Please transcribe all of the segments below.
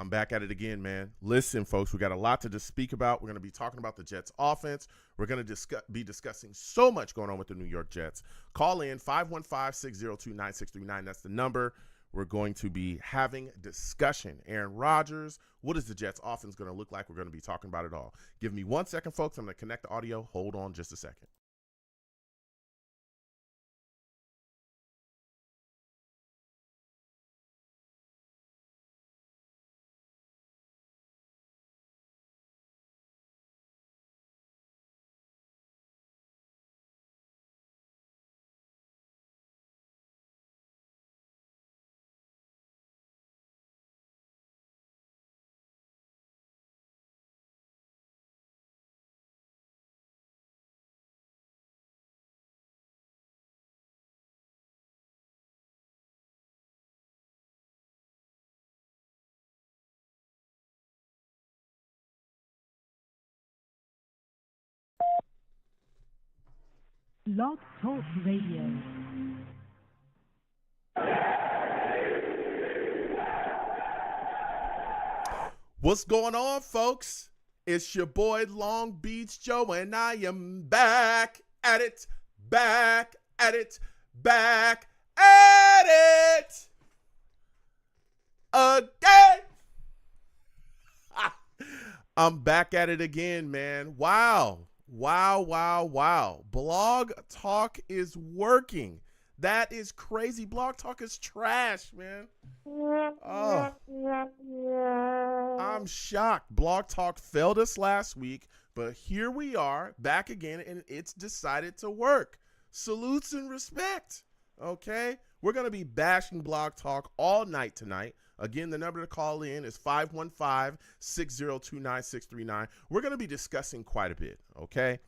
I'm back at it again, man. Listen, folks, we got a lot to just speak about. We're going to be talking about the Jets offense. We're going to be discussing so much going on with the New York Jets. Call in 515-602-9639. That's the number. We're going to be having discussion. Aaron Rodgers, what is the Jets offense going to look like? We're going to be talking about it all. Give me 1 second, folks. I'm going to connect the audio. Hold on just a second. Blog Talk Radio. What's going on, folks? It's your boy Long Beach Joe, and I am back at it again. I'm back at it again, man. Wow. Blog Talk is working. That is crazy. Blog Talk is trash, man. Oh, I'm shocked. Blog Talk failed us last week, but here we are back again, and it's decided to work. Salutes and respect. Okay? We're going to be bashing Blog Talk all night tonight. Again, the number to call in is 515-602-9639. We're going to be discussing quite a bit, okay?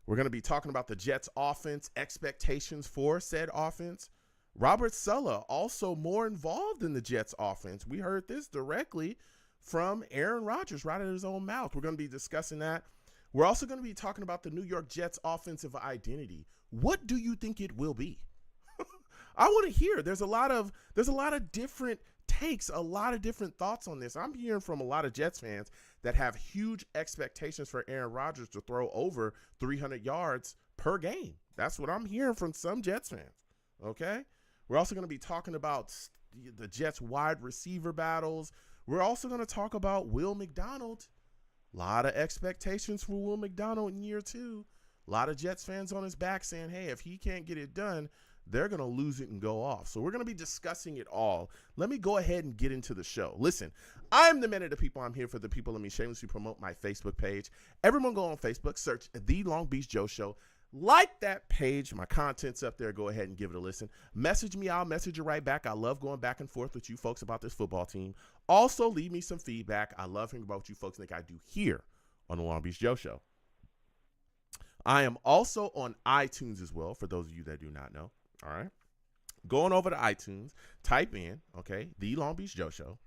We're going to be talking about the Jets offense, expectations for said offense. Robert Saleh also more involved in the Jets offense. We heard this directly from Aaron Rodgers right out of his own mouth. We're going to be discussing that. We're also going to be talking about the New York Jets offensive identity. What do you think it will be? I want to hear. There's a lot of different takes, a lot of different thoughts on this. I'm hearing from a lot of Jets fans that have huge expectations for Aaron Rodgers to throw over 300 yards per game. That's what I'm hearing from some Jets fans. Okay? We're also going to be talking about the Jets wide receiver battles. We're also going to talk about Will McDonald. A lot of expectations for Will McDonald in year 2. A lot of Jets fans on his back saying, hey, if he can't get it done, they're going to lose it and go off. So we're going to be discussing it all. Let me go ahead and get into the show. Listen, I'm the man of the people. I'm here for the people. Let me shamelessly promote my Facebook page. Everyone go on Facebook, search The Long Beach Joe Show. Like that page. My content's up there. Go ahead and give it a listen. Message me. I'll message you right back. I love going back and forth with you folks about this football team. Also, leave me some feedback. I love hearing about what you folks think I do here on The Long Beach Joe Show. I am also on iTunes as well, for those of you that do not know. All right. Going over to iTunes, type in, okay, The Long Beach Joe Show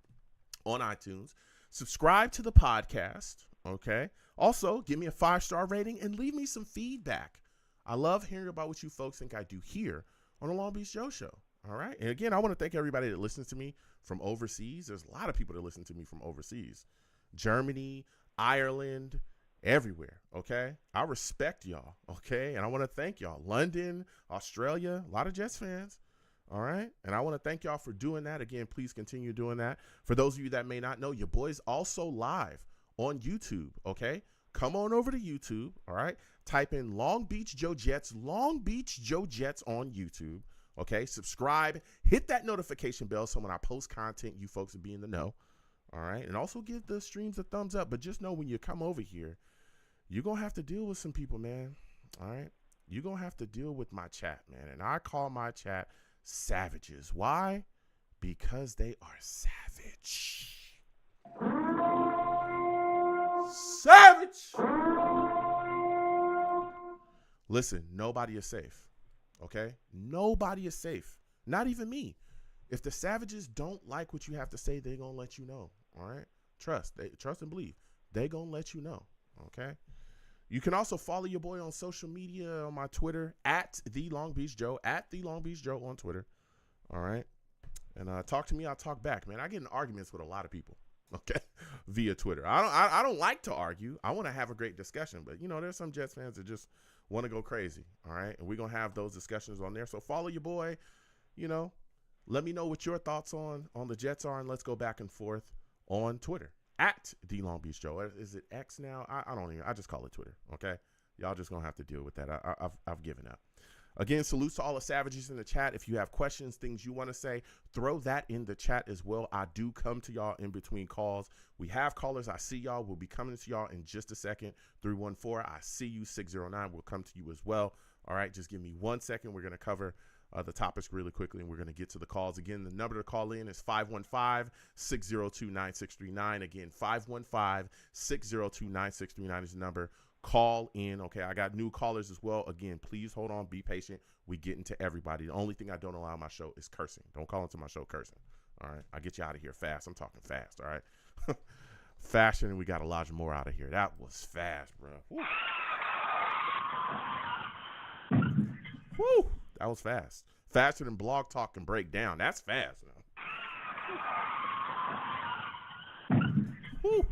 on iTunes. Subscribe to the podcast, okay? Also, give me a 5-star rating and leave me some feedback. I love hearing about what you folks think I do here on The Long Beach Joe Show, all right? And again, I want to thank everybody that listens to me from overseas. There's a lot of people that listen to me from overseas. Germany, Ireland, everywhere, okay? I respect y'all, okay? And I want to thank y'all. London, Australia, a lot of Jets fans, all right? And I want to thank y'all for doing that. Again, please continue doing that. For those of you that may not know, your boy's also live on YouTube, okay? Come on over to YouTube, all right? Type in Long Beach Joe Jets on YouTube, okay? Subscribe, hit that notification bell so when I post content, you folks will be in the know, all right? And also give the streams a thumbs up, but just know when you come over here, you're going to have to deal with some people, man. All right? You're going to have to deal with my chat, man. And I call my chat savages. Why? Because they are savage. Savage! Listen, nobody is safe. Okay? Nobody is safe. Not even me. If the savages don't like what you have to say, they're going to let you know. All right? Trust and believe. They're going to let you know. Okay? You can also follow your boy on social media on my Twitter at The Long Beach Joe, at The Long Beach Joe on Twitter. All right. And talk to me. I'll talk back, man. I get in arguments with a lot of people. okay, via Twitter. I don't like to argue. I want to have a great discussion, but there's some Jets fans that just want to go crazy. All right, and we're gonna have those discussions on there. So follow your boy. Let me know what your thoughts on the Jets are, and let's go back and forth on Twitter at the Long Beach Joe. Is it X now? I don't even. I just call it Twitter. Okay, y'all just gonna have to deal with that. I've given up. Again, salutes to all the savages in the chat. If you have questions, things you want to say, throw that in the chat as well. I do come to y'all in between calls. We have callers. I see y'all. We'll be coming to y'all in just a second. 314, I see you. 609, we'll come to you as well. All right, just give me 1 second. We're going to cover the topics really quickly, and we're going to get to the calls. Again, the number to call in is 515-602-9639. Again, 515-602-9639 is the number. Call in. Okay, I got new callers as well. Again, please hold on, be patient. We get into everybody. The only thing I don't allow on my show is cursing. Don't call into my show cursing. All right, I'll get you out of here fast. I'm talking fast. All right, fashion, and we got Elijah Moore out of here. That was fast, bro. Woo, that was fast. Faster than Blog Talk can break down. That's fast. Woo.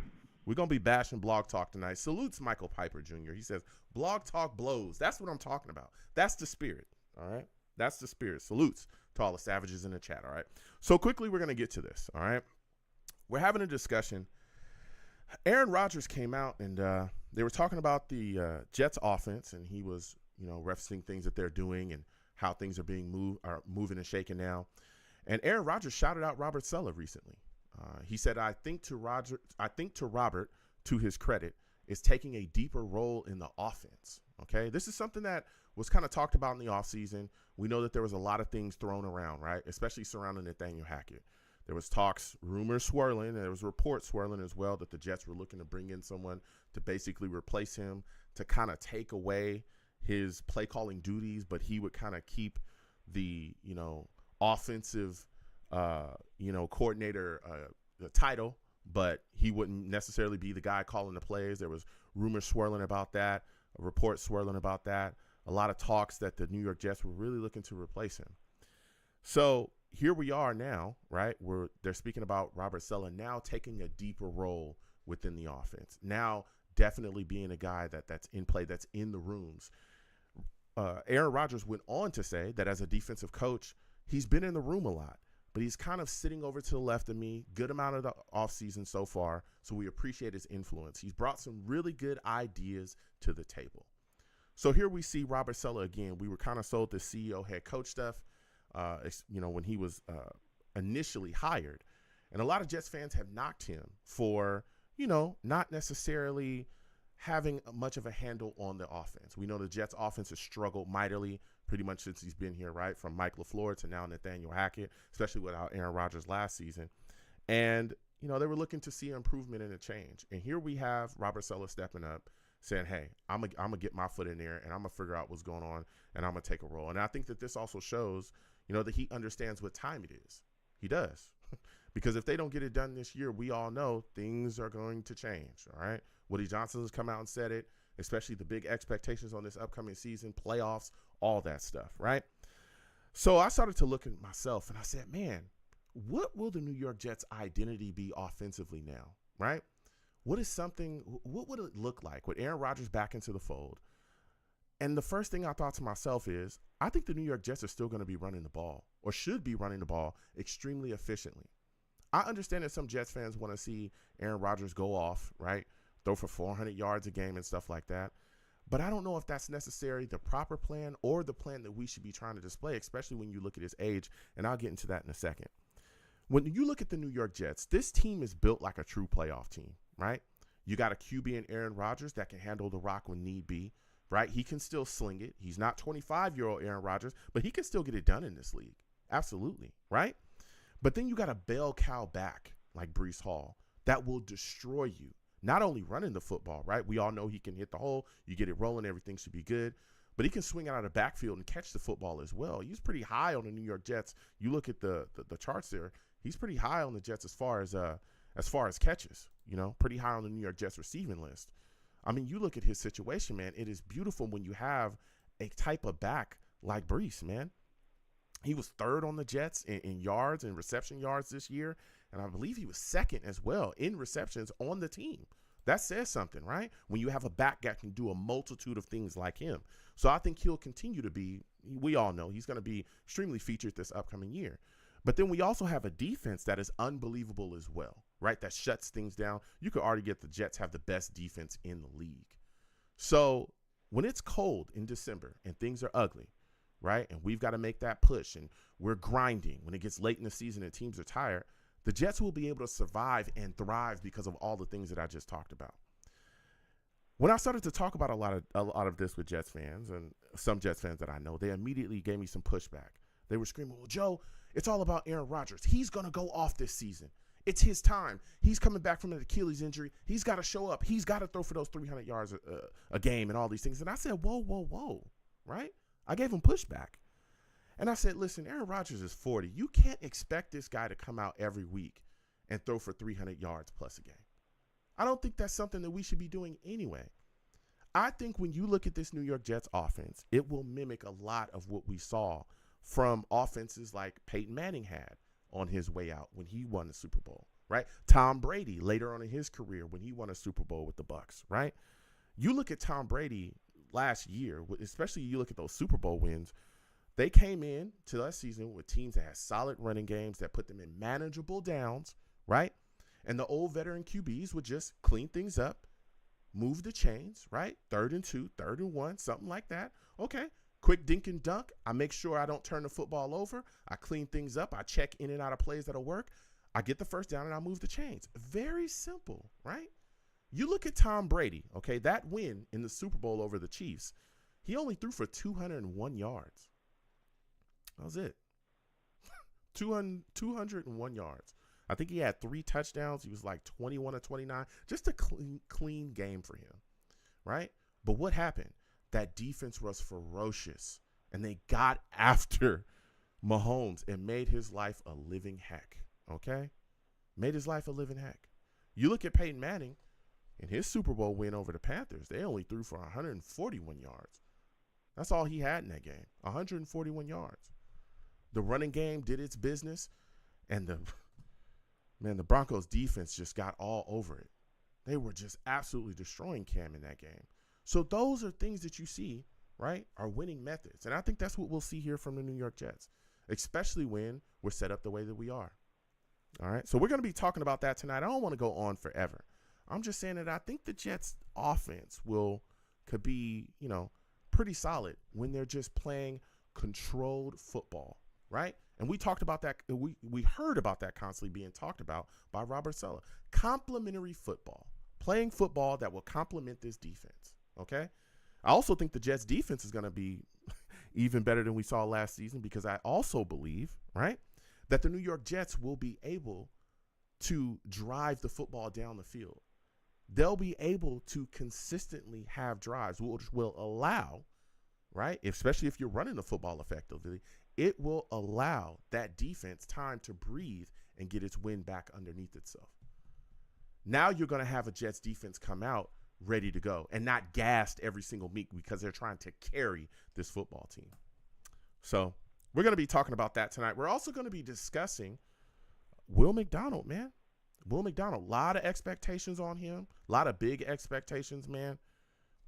We're going to be bashing Blog Talk tonight. Salutes Michael Piper Jr. He says, Blog Talk blows. That's what I'm talking about. That's the spirit, all right? That's the spirit. Salutes to all the savages in the chat, all right? So quickly, we're going to get to this, all right? We're having a discussion. Aaron Rodgers came out, and they were talking about the Jets offense, and he was, referencing things that they're doing and how things are being moving and shaking now. And Aaron Rodgers shouted out Robert Saleh recently. He said, I think to Robert, to his credit, is taking a deeper role in the offense. Okay, this is something that was kind of talked about in the offseason. We know that there was a lot of things thrown around, right, especially surrounding Nathaniel Hackett. There was talks, rumors swirling, and there was reports swirling as well that the Jets were looking to bring in someone to basically replace him, to kind of take away his play calling duties, but he would kind of keep the, offensive coordinator the title, but he wouldn't necessarily be the guy calling the plays. There was rumors swirling about that, reports swirling about that, a lot of talks that the New York Jets were really looking to replace him. So here we are now, right, where they're speaking about Robert Saleh now taking a deeper role within the offense, now definitely being a guy that's in play, that's in the rooms. Aaron Rodgers went on to say that as a defensive coach, he's been in the room a lot, but he's kind of sitting over to the left of me, good amount of the offseason so far, so we appreciate his influence. He's brought some really good ideas to the table. So here we see Robert Saleh again. We were kind of sold the CEO head coach stuff, when he was initially hired. And a lot of Jets fans have knocked him for, not necessarily having much of a handle on the offense. We know the Jets offense has struggled mightily pretty much since he's been here, right? From Mike LaFleur to now Nathaniel Hackett, especially without Aaron Rodgers last season. And, they were looking to see an improvement and a change. And here we have Robert Saleh stepping up saying, hey, I'm going to get my foot in there and I'm going to figure out what's going on and I'm going to take a role. And I think that this also shows, that he understands what time it is. He does. Because if they don't get it done this year, we all know things are going to change, all right? Woody Johnson has come out and said it, especially the big expectations on this upcoming season, playoffs, all that stuff, right? So I started to look at myself and I said, man, what will the New York Jets identity be offensively now, right? What would it look like with Aaron Rodgers back into the fold? And the first thing I thought to myself is, I think the New York Jets are still going to be running the ball, or should be running the ball extremely efficiently. I understand that some Jets fans want to see Aaron Rodgers go off, right? Throw for 400 yards a game and stuff like that. But I don't know if that's necessarily the proper plan or the plan that we should be trying to display, especially when you look at his age. And I'll get into that in a second. When you look at the New York Jets, this team is built like a true playoff team, right? You got a QB in Aaron Rodgers that can handle the rock when need be, right? He can still sling it. He's not 25-year-old Aaron Rodgers, but he can still get it done in this league. Absolutely, right? But then you got a bell cow back like Breece Hall that will destroy you. Not only running the football, right? We all know he can hit the hole. You get it rolling, everything should be good. But he can swing out of the backfield and catch the football as well. He's pretty high on the New York Jets. You look at the charts there. He's pretty high on the Jets as far as catches. Pretty high on the New York Jets receiving list. I mean, you look at his situation, man. It is beautiful when you have a type of back like Breece, man. He was third on the Jets in yards and reception yards this year. And I believe he was second as well in receptions on the team. That says something, right? When you have a back that can do a multitude of things like him. So I think he'll continue to be, we all know he's going to be extremely featured this upcoming year. But then we also have a defense that is unbelievable as well, right? That shuts things down. You could already get the Jets have the best defense in the league. So when it's cold in December and things are ugly, right? And we've got to make that push and we're grinding when it gets late in the season and teams are tired, the Jets will be able to survive and thrive because of all the things that I just talked about. When I started to talk about a lot of this with Jets fans and some Jets fans that I know, they immediately gave me some pushback. They were screaming, well, Joe, it's all about Aaron Rodgers. He's going to go off this season. It's his time. He's coming back from an Achilles injury. He's got to show up. He's got to throw for those 300 yards a game and all these things. And I said, whoa, right? I gave him pushback. And I said, listen, Aaron Rodgers is 40. You can't expect this guy to come out every week and throw for 300 yards plus a game. I don't think that's something that we should be doing anyway. I think when you look at this New York Jets offense, it will mimic a lot of what we saw from offenses like Peyton Manning had on his way out when he won the Super Bowl, right? Tom Brady later on in his career when he won a Super Bowl with the Bucs, right? You look at Tom Brady last year, especially you look at those Super Bowl wins, they came in to that season with teams that had solid running games that put them in manageable downs, right? And the old veteran QBs would just clean things up, move the chains, right? 3rd and 2, 3rd and 1, something like that. Okay, quick dink and dunk. I make sure I don't turn the football over. I clean things up. I check in and out of plays that'll work. I get the first down and I move the chains. Very simple, right? You look at Tom Brady, okay, that win in the Super Bowl over the Chiefs, he only threw for 201 yards. That was it. 201 yards. I think he had 3 touchdowns. He was like 21 or 29. Just a clean game for him, right? But what happened? That defense was ferocious, and they got after Mahomes and made his life a living heck, okay? Made his life a living heck. You look at Peyton Manning in his Super Bowl win over the Panthers. They only threw for 141 yards. That's all he had in that game, 141 yards. The running game did its business, and the Broncos defense just got all over it. They were just absolutely destroying Cam in that game. So those are things that you see, right, are winning methods. And I think that's what we'll see here from the New York Jets, especially when we're set up the way that we are. All right, so we're going to be talking about that tonight. I don't want to go on forever. I'm just saying that I think the Jets offense could be, pretty solid when they're just playing controlled football, right? And we talked about that. We heard about that constantly being talked about by Robert Saleh. Complementary football, playing football that will complement this defense, okay? I also think the Jets defense is going to be even better than we saw last season because I also believe, right, that the New York Jets will be able to drive the football down the field. They'll be able to consistently have drives, which will allow, right, especially if you're running the football effectively, it will allow that defense time to breathe and get its wind back underneath itself. Now you're going to have a Jets defense come out ready to go and not gassed every single week because they're trying to carry this football team. So we're going to be talking about that tonight. We're also going to be discussing Will McDonald, man. Will McDonald, a lot of expectations on him, a lot of big expectations, man.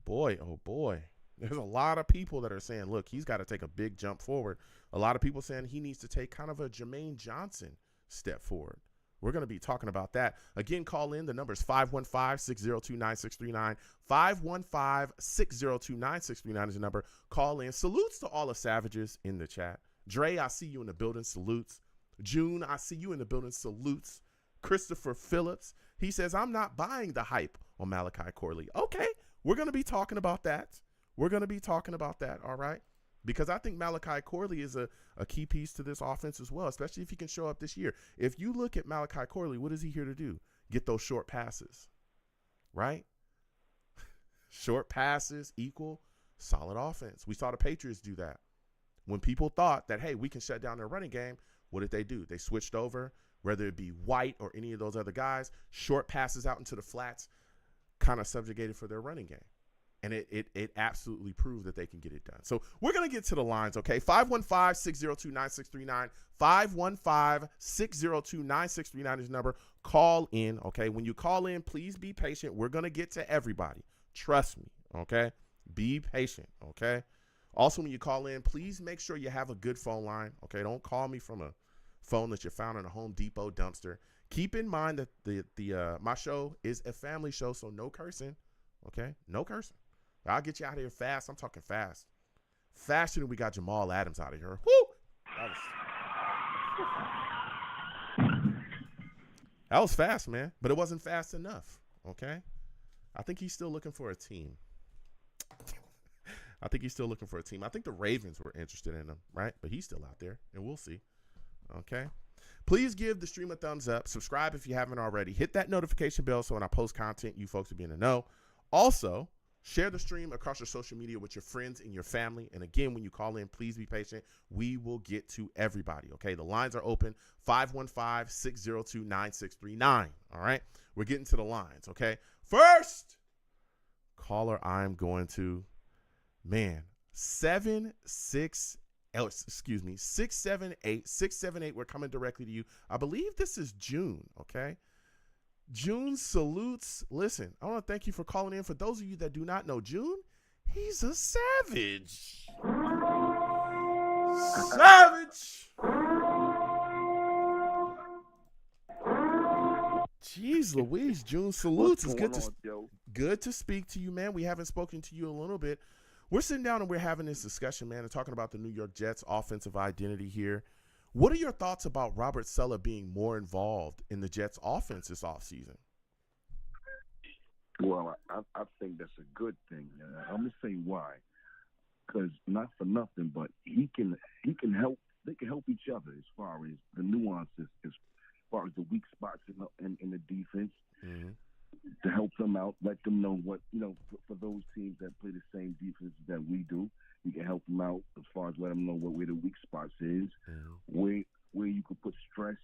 Boy, oh boy. There's a lot of people that are saying, look, he's got to take a big jump forward. A lot of people saying he needs to take kind of a Jermaine Johnson step forward. We're going to be talking about that. Again, call in. The number is 515-602-9639. 515-602-9639 is the number. Call in. Salutes to all the savages in the chat. Dre, I see you in the building. Salutes. June, I see you in the building. Salutes. Christopher Phillips, he says, I'm not buying the hype on Malachi Corley. Okay, we're going to be talking about that. We're going to be talking about that, all right? Because I think Malachi Corley is a key piece to this offense as well, especially if he can show up this year. If you look at Malachi Corley, what is he here to do? Get those short passes, right? Short passes equal solid offense. We saw the Patriots do that. When people thought that, hey, we can shut down their running game, what did they do? They switched over, whether it be White or any of those other guys, short passes out into the flats, kind of subjugated for their running game. And it absolutely proved that they can get it done. So we're going to get to the lines, okay? 515-602-9639. 515-602-9639 is the number. Call in, okay? When you call in, please be patient. We're going to get to everybody. Trust me, okay? Be patient, okay? Also, when you call in, please make sure you have a good phone line, okay? Don't call me from a phone that you found in a Home Depot dumpster. Keep in mind that my show is a family show, so no cursing, okay? No cursing. I'll get you out of here fast. I'm talking fast. Faster than we got Jamal Adams out of here. Woo! That was fast, man. But it wasn't fast enough, okay? I think he's still looking for a team. I think the Ravens were interested in him, right? But he's still out there, and we'll see, okay? Please give the stream a thumbs up. Subscribe if you haven't already. Hit that notification bell so when I post content, you folks will be in the know. Also, share the stream across your social media with your friends and your family. And again, when you call in, please be patient. We will get to everybody, okay? The lines are open, 515-602-9639, all right? We're getting to the lines, okay? First caller I'm going to, 678. We're coming directly to you. I believe this is June, okay? June salutes. Listen, I want to thank you for calling in. For those of you that do not know June, he's a savage. Savage. Jeez Louise, June salutes. It's good to speak to you, man. We haven't spoken to you a little bit. We're sitting down and we're having this discussion, man, and talking about the New York Jets offensive identity here. What are your thoughts about Robert Saleh being more involved in the Jets offense this offseason? Well, I think that's a good thing. I'm going to say why. Because not for nothing, but he can help. They can help each other as far as the nuances, as far as the weak spots in the defense. Mm-hmm. To help them out, let them know what, for those teams that play the same defense that we do, you can help them out as far as let them know where the weak spots is, where you can put stress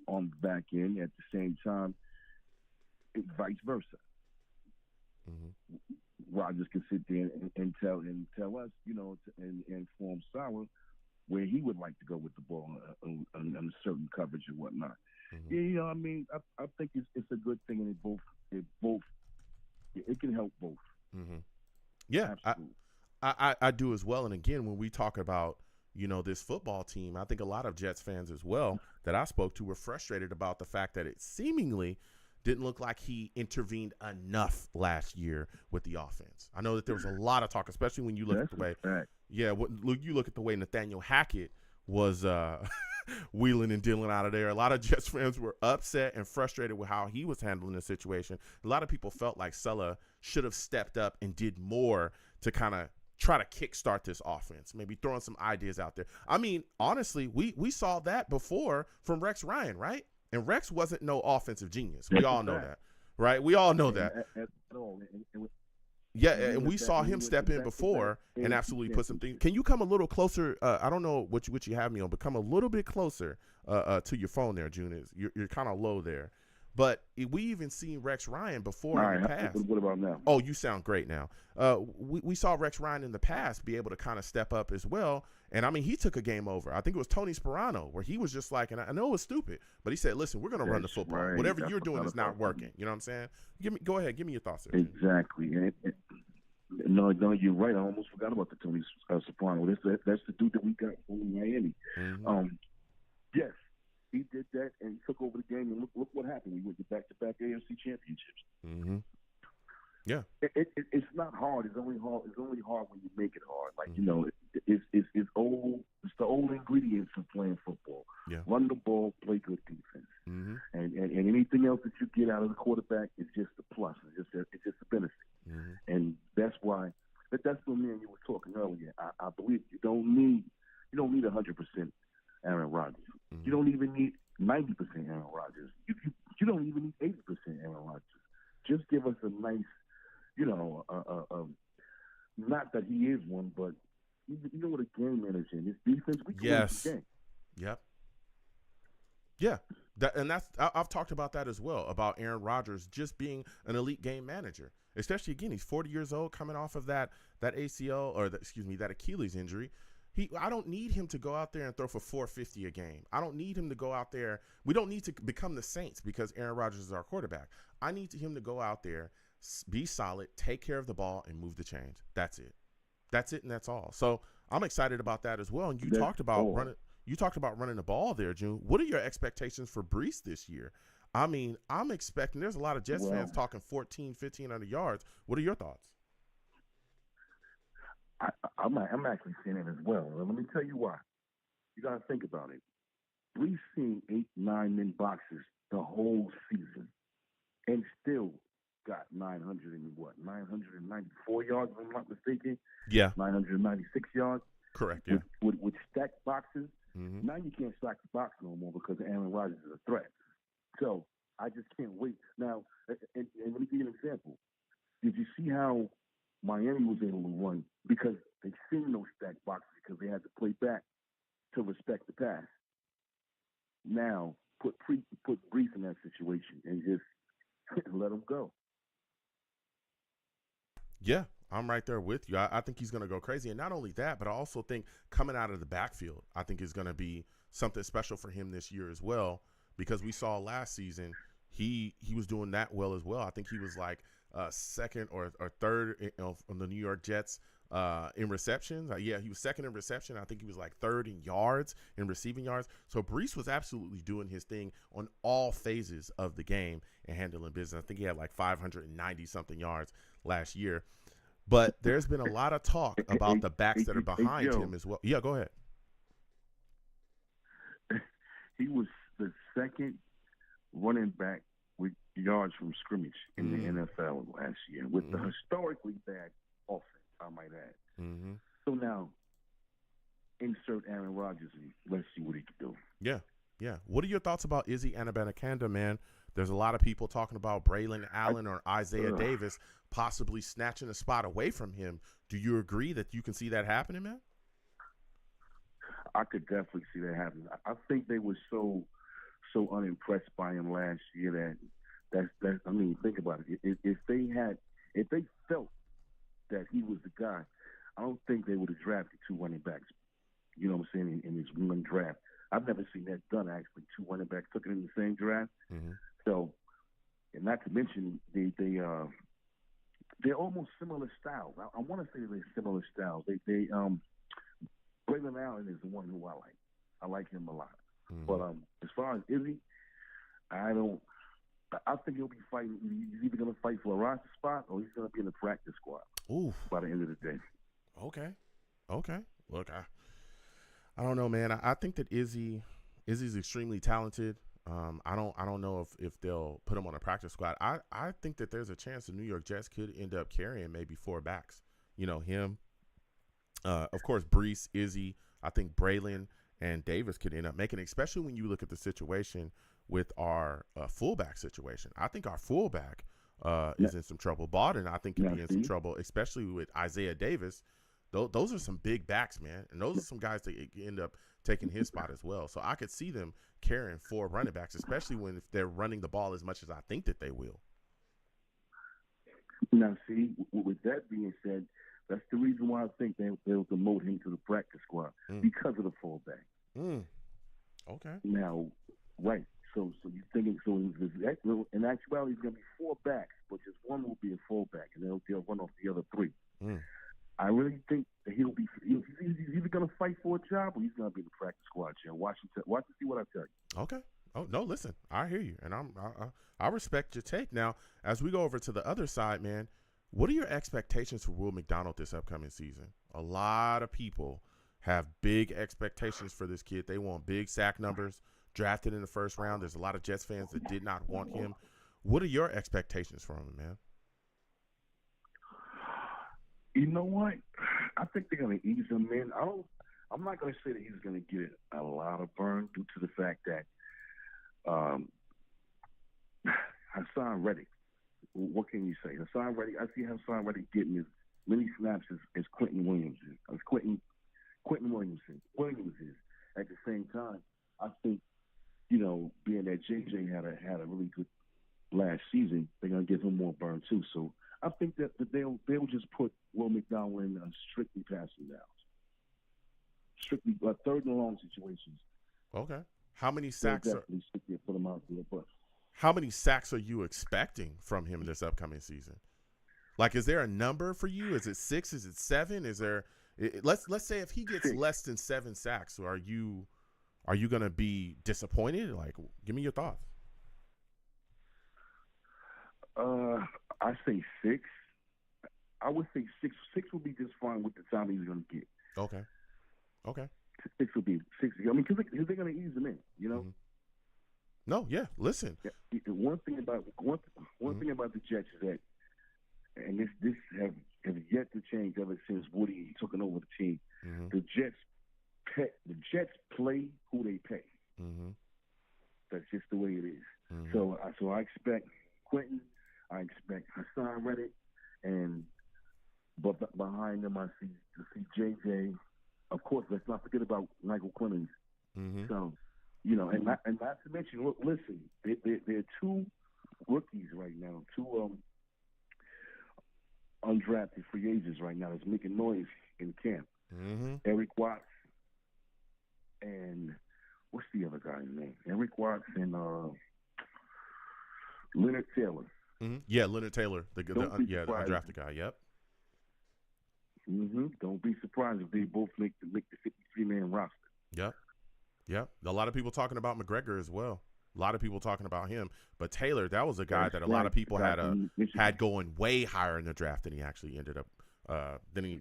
on the back end at the same time, vice versa. Mm-hmm. Rodgers can sit there and tell us, and inform Sauer where he would like to go with the ball on a certain coverage and whatnot. Mm-hmm. Yeah, I mean, I think it's a good thing, and it can help both. Mm-hmm. Yeah, I do as well. And again, when we talk about, this football team, I think a lot of Jets fans as well that I spoke to were frustrated about the fact that it seemingly didn't look like he intervened enough last year with the offense. I know that there was a lot of talk, especially when you look at the way, you look at the way Nathaniel Hackett was wheeling and dealing out of there. A lot of Jets fans were upset and frustrated with how he was handling the situation. A lot of people felt like Saleh should have stepped up and did more to kind of try to kickstart this offense, maybe throwing some ideas out there. I mean, honestly, we saw that before from Rex Ryan, right? And Rex wasn't no offensive genius. We all know that, right? We all know that. Yeah, and we saw him step in before and absolutely put some things. Can you come a little closer? I don't know what you have me on, but come a little bit closer to your phone there, June. You're kind of low there. But we even seen Rex Ryan before in the past. What about now? Oh, you sound great now. We saw Rex Ryan in the past be able to kind of step up as well. And, I mean, he took a game over. I think it was Tony Sperano where he was just like, and I know it was stupid, but he said, listen, we're going to run the football. Right. Whatever you're doing is not working. You know what I'm saying? Go ahead. Give me your thoughts there. Exactly. No, you're right. I almost forgot about the Tony Soprano. That's the dude that we got from Miami. Mm-hmm. Yes, he did that, and he took over the game, and look what happened. We went to back-to-back AFC championships. Mm-hmm. Yeah. It's not hard. It's only hard when you make it hard. Like, it's old. It's the old ingredients of playing football. Yeah. Run the ball, play good defense. Mm-hmm. And anything else that you get out of the quarterback is just a plus. It's just a benefit. Mm-hmm. And that's why. That's what me and you were talking earlier. I believe you don't need 100% Aaron Rodgers. Mm-hmm. You don't even need 90% Aaron Rodgers. You don't even need 80% Aaron Rodgers. Just give us a nice, not that he is one, but you know what a game manager in this defense. We can win the game. Yep. Yeah. I've talked about that as well, about Aaron Rodgers just being an elite game manager. Especially again, he's 40 years old, coming off of that ACL or that Achilles injury. I don't need him to go out there and throw for 450 a game. I don't need him to go out there. We don't need to become the Saints because Aaron Rodgers is our quarterback. I need him to go out there, be solid, take care of the ball, and move the chains. That's it. That's it, and that's all. So I'm excited about that as well. And you talked about running. You talked about running the ball there, June. What are your expectations for Brees this year? I mean, I'm expecting. There's a lot of Jets fans talking 14, 1,500 yards. What are your thoughts? I'm actually seeing it as well. Let me tell you why. You got to think about it. We've seen 8, 9 men boxes the whole season, and still got 994 yards, if I'm not mistaken. Yeah. 996 yards. Correct. Yeah. With stacked boxes. Mm-hmm. Now you can't stack the box no more because Aaron Rodgers is a threat. So I just can't wait. Now, and let me give you an example. Did you see how Miami was able to run because they've seen those stacked boxes because they had to play back to respect the pass. Now, put Brees in that situation and just let him go. Yeah, I'm right there with you. I think he's going to go crazy. And not only that, but I also think coming out of the backfield, I think is going to be something special for him this year as well, because we saw last season he was doing that well as well. I think he was like second or third on the New York Jets in receptions. Yeah, he was second in reception. I think he was like third in yards, in receiving yards. So Brees was absolutely doing his thing on all phases of the game and handling business. I think he had like 590-something yards last year. But there's been a lot of talk about the backs that are behind him as well. Yeah, go ahead. He was the second running back with yards from scrimmage in the NFL last year with the historically bad offense, I might add. Mm-hmm. So now, insert Aaron Rodgers and let's see what he can do. Yeah, yeah. What are your thoughts about Izzy Anabanakanda, man? There's a lot of people talking about Braylon Allen or Isaiah Davis possibly snatching a spot away from him. Do you agree that you can see that happening, man? I could definitely see that happening. I think they were so unimpressed by him last year that I mean, think about it. If they felt that he was the guy, I don't think they would have drafted 2 running backs. You know what I'm saying? In this one draft, I've never seen that done. Actually, 2 running backs took it in the same draft. Mm-hmm. So, and not to mention they're almost similar styles. I want to say they're similar styles. Braylon Allen is the one who I like. I like him a lot. Mm-hmm. But as far as Izzy, I think he'll be fighting. He's either going to fight for a roster spot or he's going to be in the practice squad. Oof. By the end of the day. Okay. Look, I don't know, man. I think that Izzy's extremely talented. I don't know if they'll put him on a practice squad. I think that there's a chance the New York Jets could end up carrying maybe 4 backs. You know, him, of course, Brees, Izzy. I think Braylon and Davis could end up making it, especially when you look at the situation with our fullback situation. I think our fullback is in some trouble. Bawden, I think, could be in some trouble, especially with Isaiah Davis. Those are some big backs, man. And those are some guys that end up taking his spot as well. So I could see them carrying 4 running backs, especially if they're running the ball as much as I think that they will. Now, see, with that being said, that's the reason why I think they'll demote him to the practice squad because of the fullback. Okay. Now, right. So you're thinking, in actuality, it's going to be 4 backs, but just one will be a fullback, and they'll run off the other 3. I really think that he's either going to fight for a job or he's going to be in the practice squad. Watch and see what I tell you. Okay. Oh no, listen, I hear you, and I respect your take. Now, as we go over to the other side, man, what are your expectations for Will McDonald this upcoming season? A lot of people have big expectations for this kid. They want big sack numbers. Drafted in the first round. There's a lot of Jets fans that did not want him. What are your expectations for him, man? You know what? I think they're going to ease him in. I'm not going to say that he's going to get a lot of burn due to the fact that Hassan Reddick. What can you say? Hassan Reddick. I see Hassan Reddick getting as many snaps as Quentin Williams is. Quentin Williams is. At the same time, I think being that JJ had a really good last season, they're gonna give him more burn too. So I think that they'll just put Will McDonald in strictly passing downs, strictly third and long situations. Okay. How many They'll sacks are definitely stick there, put him out there, but. How many sacks are you expecting from him this upcoming season? Like, is there a number for you? Is it 6? Is it 7? Is there? Let's say if he gets less than 7 sacks, are you gonna be disappointed? Like, give me your thoughts. I say 6. I would say 6. 6 would be just fine with the time he's gonna get. Okay. 6 would be 6. I mean, because they're gonna ease him in, Mm-hmm. No, yeah. Listen. Yeah, one thing about the Jets is that, and this have yet to change ever since Woody took over the team. Mm-hmm. The Jets play who they pay. Mm-hmm. That's just the way it is. Mm-hmm. So I expect Quentin, I expect Hassan Reddick, but behind them I see JJ. Of course, let's not forget about Michael Clemens. Mm-hmm. So. And not to mention, look, listen, there are 2 rookies right now, 2 undrafted free agents right now that's making noise in camp. Mm-hmm. Eric Watts and what's the other guy's name? Eric Watts and Leonard Taylor. Mm-hmm. Yeah, Leonard Taylor, the undrafted guy. Yep. Mm-hmm. Don't be surprised if they both make the 53-man roster. Yep. Yep. A lot of people talking about McGregor as well. A lot of people talking about him. But Taylor, that was a guy that a lot of people had going way higher in the draft than he actually ended up than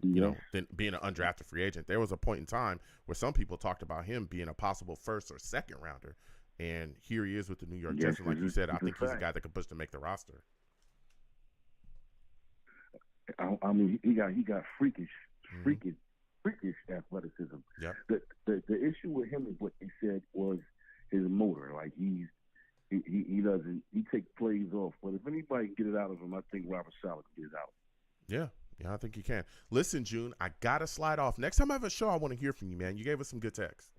being an undrafted free agent. There was a point in time where some people talked about him being a possible first or second rounder. And here he is with the New York Jets. And like you said, I think he's a guy that could push to make the roster. I mean, he got freakish athleticism. Yep. The issue with him is what they said was his motor. Like he takes plays off. But if anybody can get it out of him, I think Robert Saleh can get it out. Yeah, I think he can. Listen, June, I gotta slide off. Next time I have a show, I want to hear from you, man. You gave us some good takes.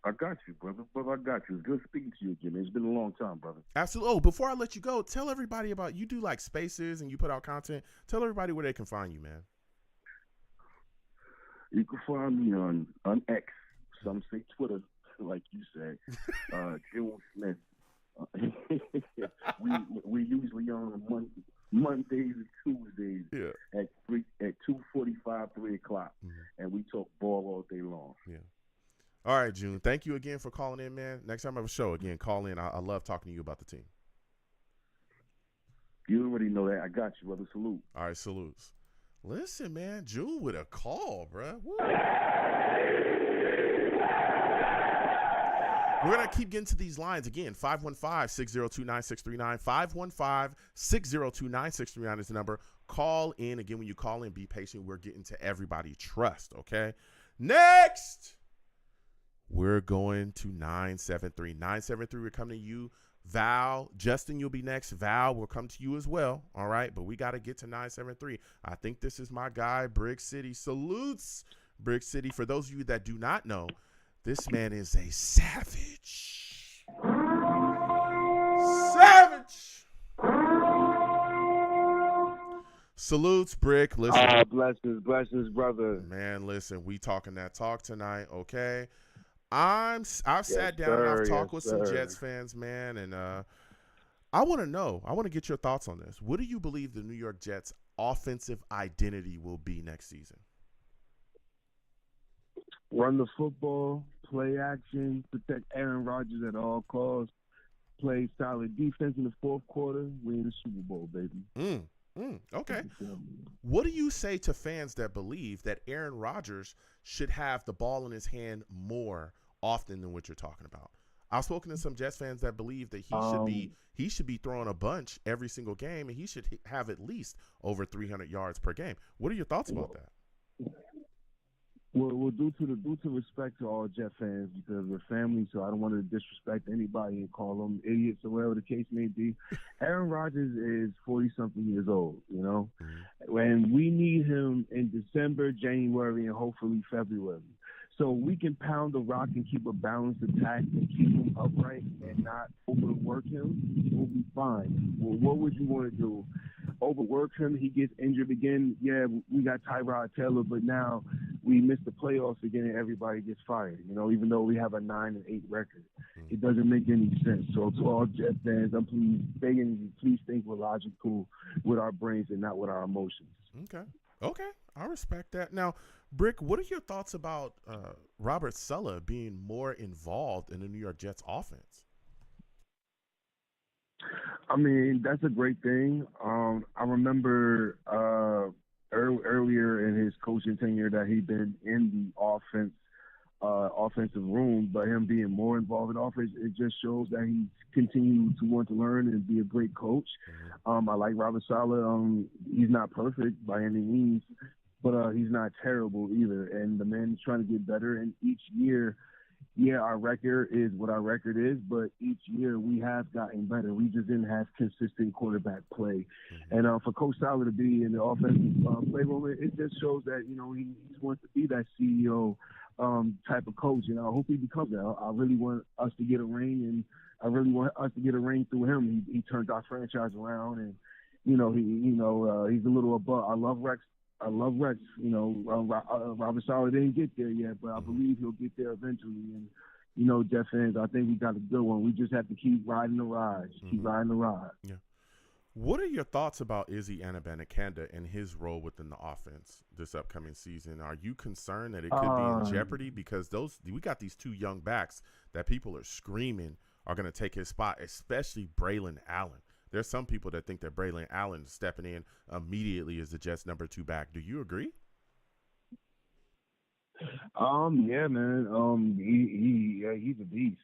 I got you, brother. I got you. It's good speaking to you again. It's been a long time, brother. Absolutely. Oh, before I let you go, tell everybody about you do like spaces and you put out content. Tell everybody where they can find you, man. You can find me on X. Some say Twitter, like you said. June Smith. we usually on Mondays and Tuesdays at 2:45, 3 o'clock, and we talk ball all day long. Yeah. All right, June. Thank you again for calling in, man. Next time I have a show, again, call in. I love talking to you about the team. You already know that. I got you, brother. Salute. All right, salutes. Listen, man, June with a call, bro. Woo. We're going to keep getting to these lines. Again, 515-602-9639. 515-602-9639 is the number. Call in. Again, when you call in, be patient. We're getting to everybody. Trust, okay? Next, we're going to 973. 973, we're coming to you. Val, Justin, you'll be next. Val will come to you as well. All right, but we got to get to 973. I think this is my guy, Brick City. Salutes, Brick City. For those of you that do not know, this man is a savage. Savage. Salutes, Brick. Listen. Blessings, brother. Man, listen, we talking that talk tonight, okay? I've sat down and I've talked with some Jets fans, man, and I want to get your thoughts on this. What do you believe the New York Jets' offensive identity will be next season? Run the football, play action, protect Aaron Rodgers at all costs, play solid defense in the fourth quarter, win the Super Bowl, baby. Okay. What do you say to fans that believe that Aaron Rodgers should have the ball in his hand more often than what you're talking about? I've spoken to some Jets fans that believe that he should be throwing a bunch every single game, and he should have at least over 300 yards per game. What are your thoughts about that? Well, due to respect to all Jet fans, because we're family, so I don't want to disrespect anybody and call them idiots or whatever the case may be. Aaron Rodgers is 40-something years old, you know, and we need him in December, January, and hopefully February. So we can pound the rock and keep a balanced attack and keep him upright and not overwork him, we'll be fine. Well, what would you want to do? Overwork him, he gets injured again. Yeah, we got Tyrod Taylor, but now we miss the playoffs again and everybody gets fired. Even though we have a 9-8 record, it doesn't make any sense. So to all Jet fans, I'm begging you, please think we're logical with our brains and not with our emotions. Okay, I respect that. Now, Brick, what are your thoughts about Robert Saleh being more involved in the New York Jets offense? I mean, that's a great thing. I remember earlier in his coaching tenure that he'd been in the offensive room, but him being more involved in offense, it just shows that he's continuing to want to learn and be a great coach. I like Robert Saleh. He's not perfect by any means, but he's not terrible either. And the man is trying to get better. And each year, yeah, our record is what our record is, but each year we have gotten better. We just didn't have consistent quarterback play. And for Coach Saleh to be in the offensive playroom, it just shows that, he wants to be that CEO type of coach, and I hope he becomes that. I really want us to get a ring, and I really want us to get a ring through him. He turned our franchise around, and he's a little above. I love Rex. Robert Saleh didn't get there yet, but I believe he'll get there eventually. And Jet fans, I think we got a good one. We just have to keep riding the ride. Keep riding the ride. Yeah. What are your thoughts about Izzy Anabanakanda and his role within the offense this upcoming season? Are you concerned that it could be in jeopardy? Because we got these two young backs that people are screaming are going to take his spot, especially Braylon Allen. There's some people that think that Braylon Allen is stepping in immediately as the Jets' number 2 back. Do you agree? Yeah, man. He's a beast.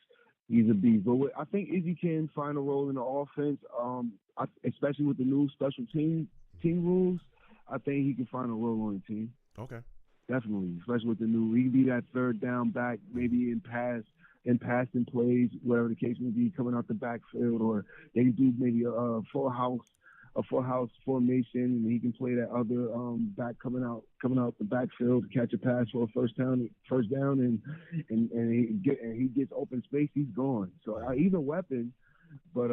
He's a beast. But I think Izzy can find a role in the offense, especially with the new special team rules. I think he can find a role on the team. Okay. Definitely, especially with the new. He can be that third down back, maybe in passing plays, whatever the case may be, coming out the backfield, or they can do maybe a full house formation, and he can play that other back coming out the backfield to catch a pass for a first down, and he gets open space, he's gone. So he's a weapon, but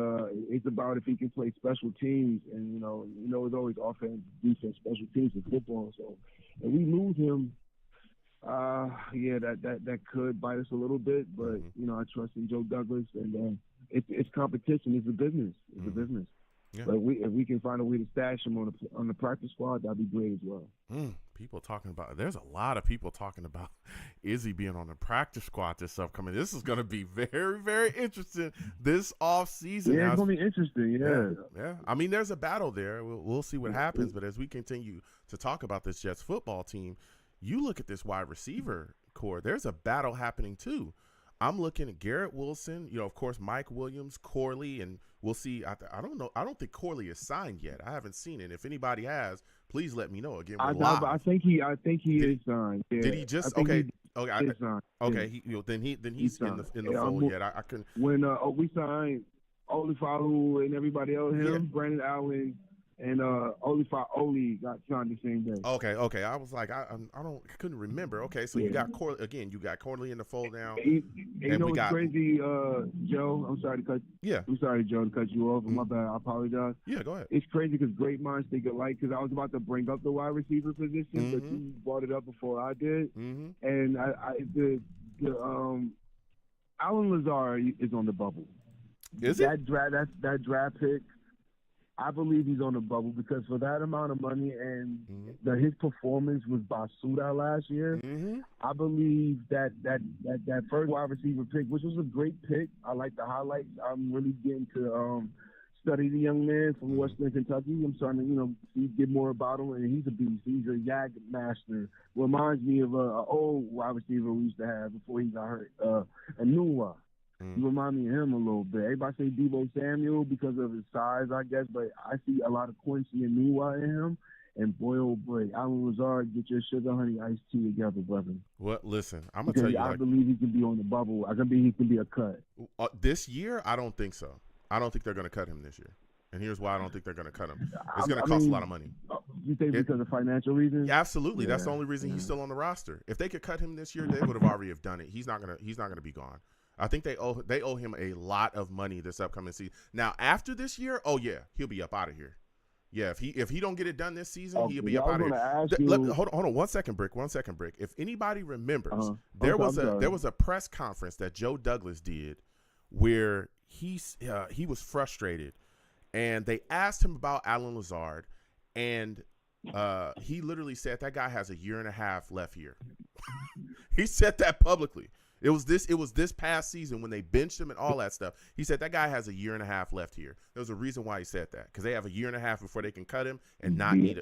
it's about if he can play special teams, and it's always offense, defense, special teams in football. So if we lose him, that could bite us a little bit, but I trust in Joe Douglas, and it's competition. It's a business. It's a business. Yeah. But if we can find a way to stash him on the practice squad, that'd be great as well. There's a lot of people talking about Izzy being on the practice squad this upcoming. This is going to be very, very interesting this off season. Yeah, it's going to be interesting. Yeah. I mean, there's a battle there. We'll see what happens. But as we continue to talk about this Jets football team, you look at this wide receiver core. There's a battle happening too. I'm looking at Garrett Wilson, of course, Mike Williams, Corley, and we'll see. I don't know. I don't think Corley is signed yet. I haven't seen it. If anybody has, please let me know. Again, I think he is signed. Yeah. Did he just? Okay. Okay. Then he's in the fold yet. I couldn't. When we signed Olifalu and everybody else, Brandon Allen. And Oli got signed the same day. Okay. I was like, I couldn't remember. Okay, so you got Corley again. You got Corley in the fold now. It's crazy, Joe. I'm sorry to cut. Yeah. I'm sorry, Joe, to cut you off. My bad. I apologize. Yeah, go ahead. It's crazy because great minds think alike. Because I was about to bring up the wide receiver position, but you brought it up before I did. And Alan Lazard is on the bubble. Is it? That draft pick. I believe he's on the bubble because for that amount of money and his performance was Basuda last year, I believe that first wide receiver pick, which was a great pick. I like the highlights. I'm really getting to study the young man from Western Kentucky. I'm starting to get more about him, and he's a beast. He's a YAG master. Reminds me of an old wide receiver we used to have before he got hurt, Anua. You remind me of him a little bit. Everybody say Deebo Samuel because of his size, I guess, but I see a lot of Quincy and Nua in him. And boy, oh boy, Alan Lazard, get your sugar honey iced tea together, brother. Well, listen, I'm gonna tell you. I believe he can be on the bubble. He can be a cut. This year, I don't think so. I don't think they're gonna cut him this year. And here's why I don't think they're gonna cut him. It's gonna cost a lot of money. You think because of financial reasons? Yeah, absolutely. Yeah, That's the only reason he's still on the roster. If they could cut him this year, they would have already have done it. He's not gonna be gone. I think they owe him a lot of money this upcoming season. Now after this year, oh yeah, he'll be up out of here. Yeah, if he don't get it done this season, he'll be up out of here. Hold on 1 second, Brick. 1 second, Brick. If anybody remembers, there was a press conference that Joe Douglas did where he was frustrated, and they asked him about Alan Lazard, and he literally said that guy has a year and a half left here. He said that publicly. It was this past season when they benched him and all that stuff. He said that guy has a year and a half left here. There was a reason why he said that, because they have a year and a half before they can cut him and not eat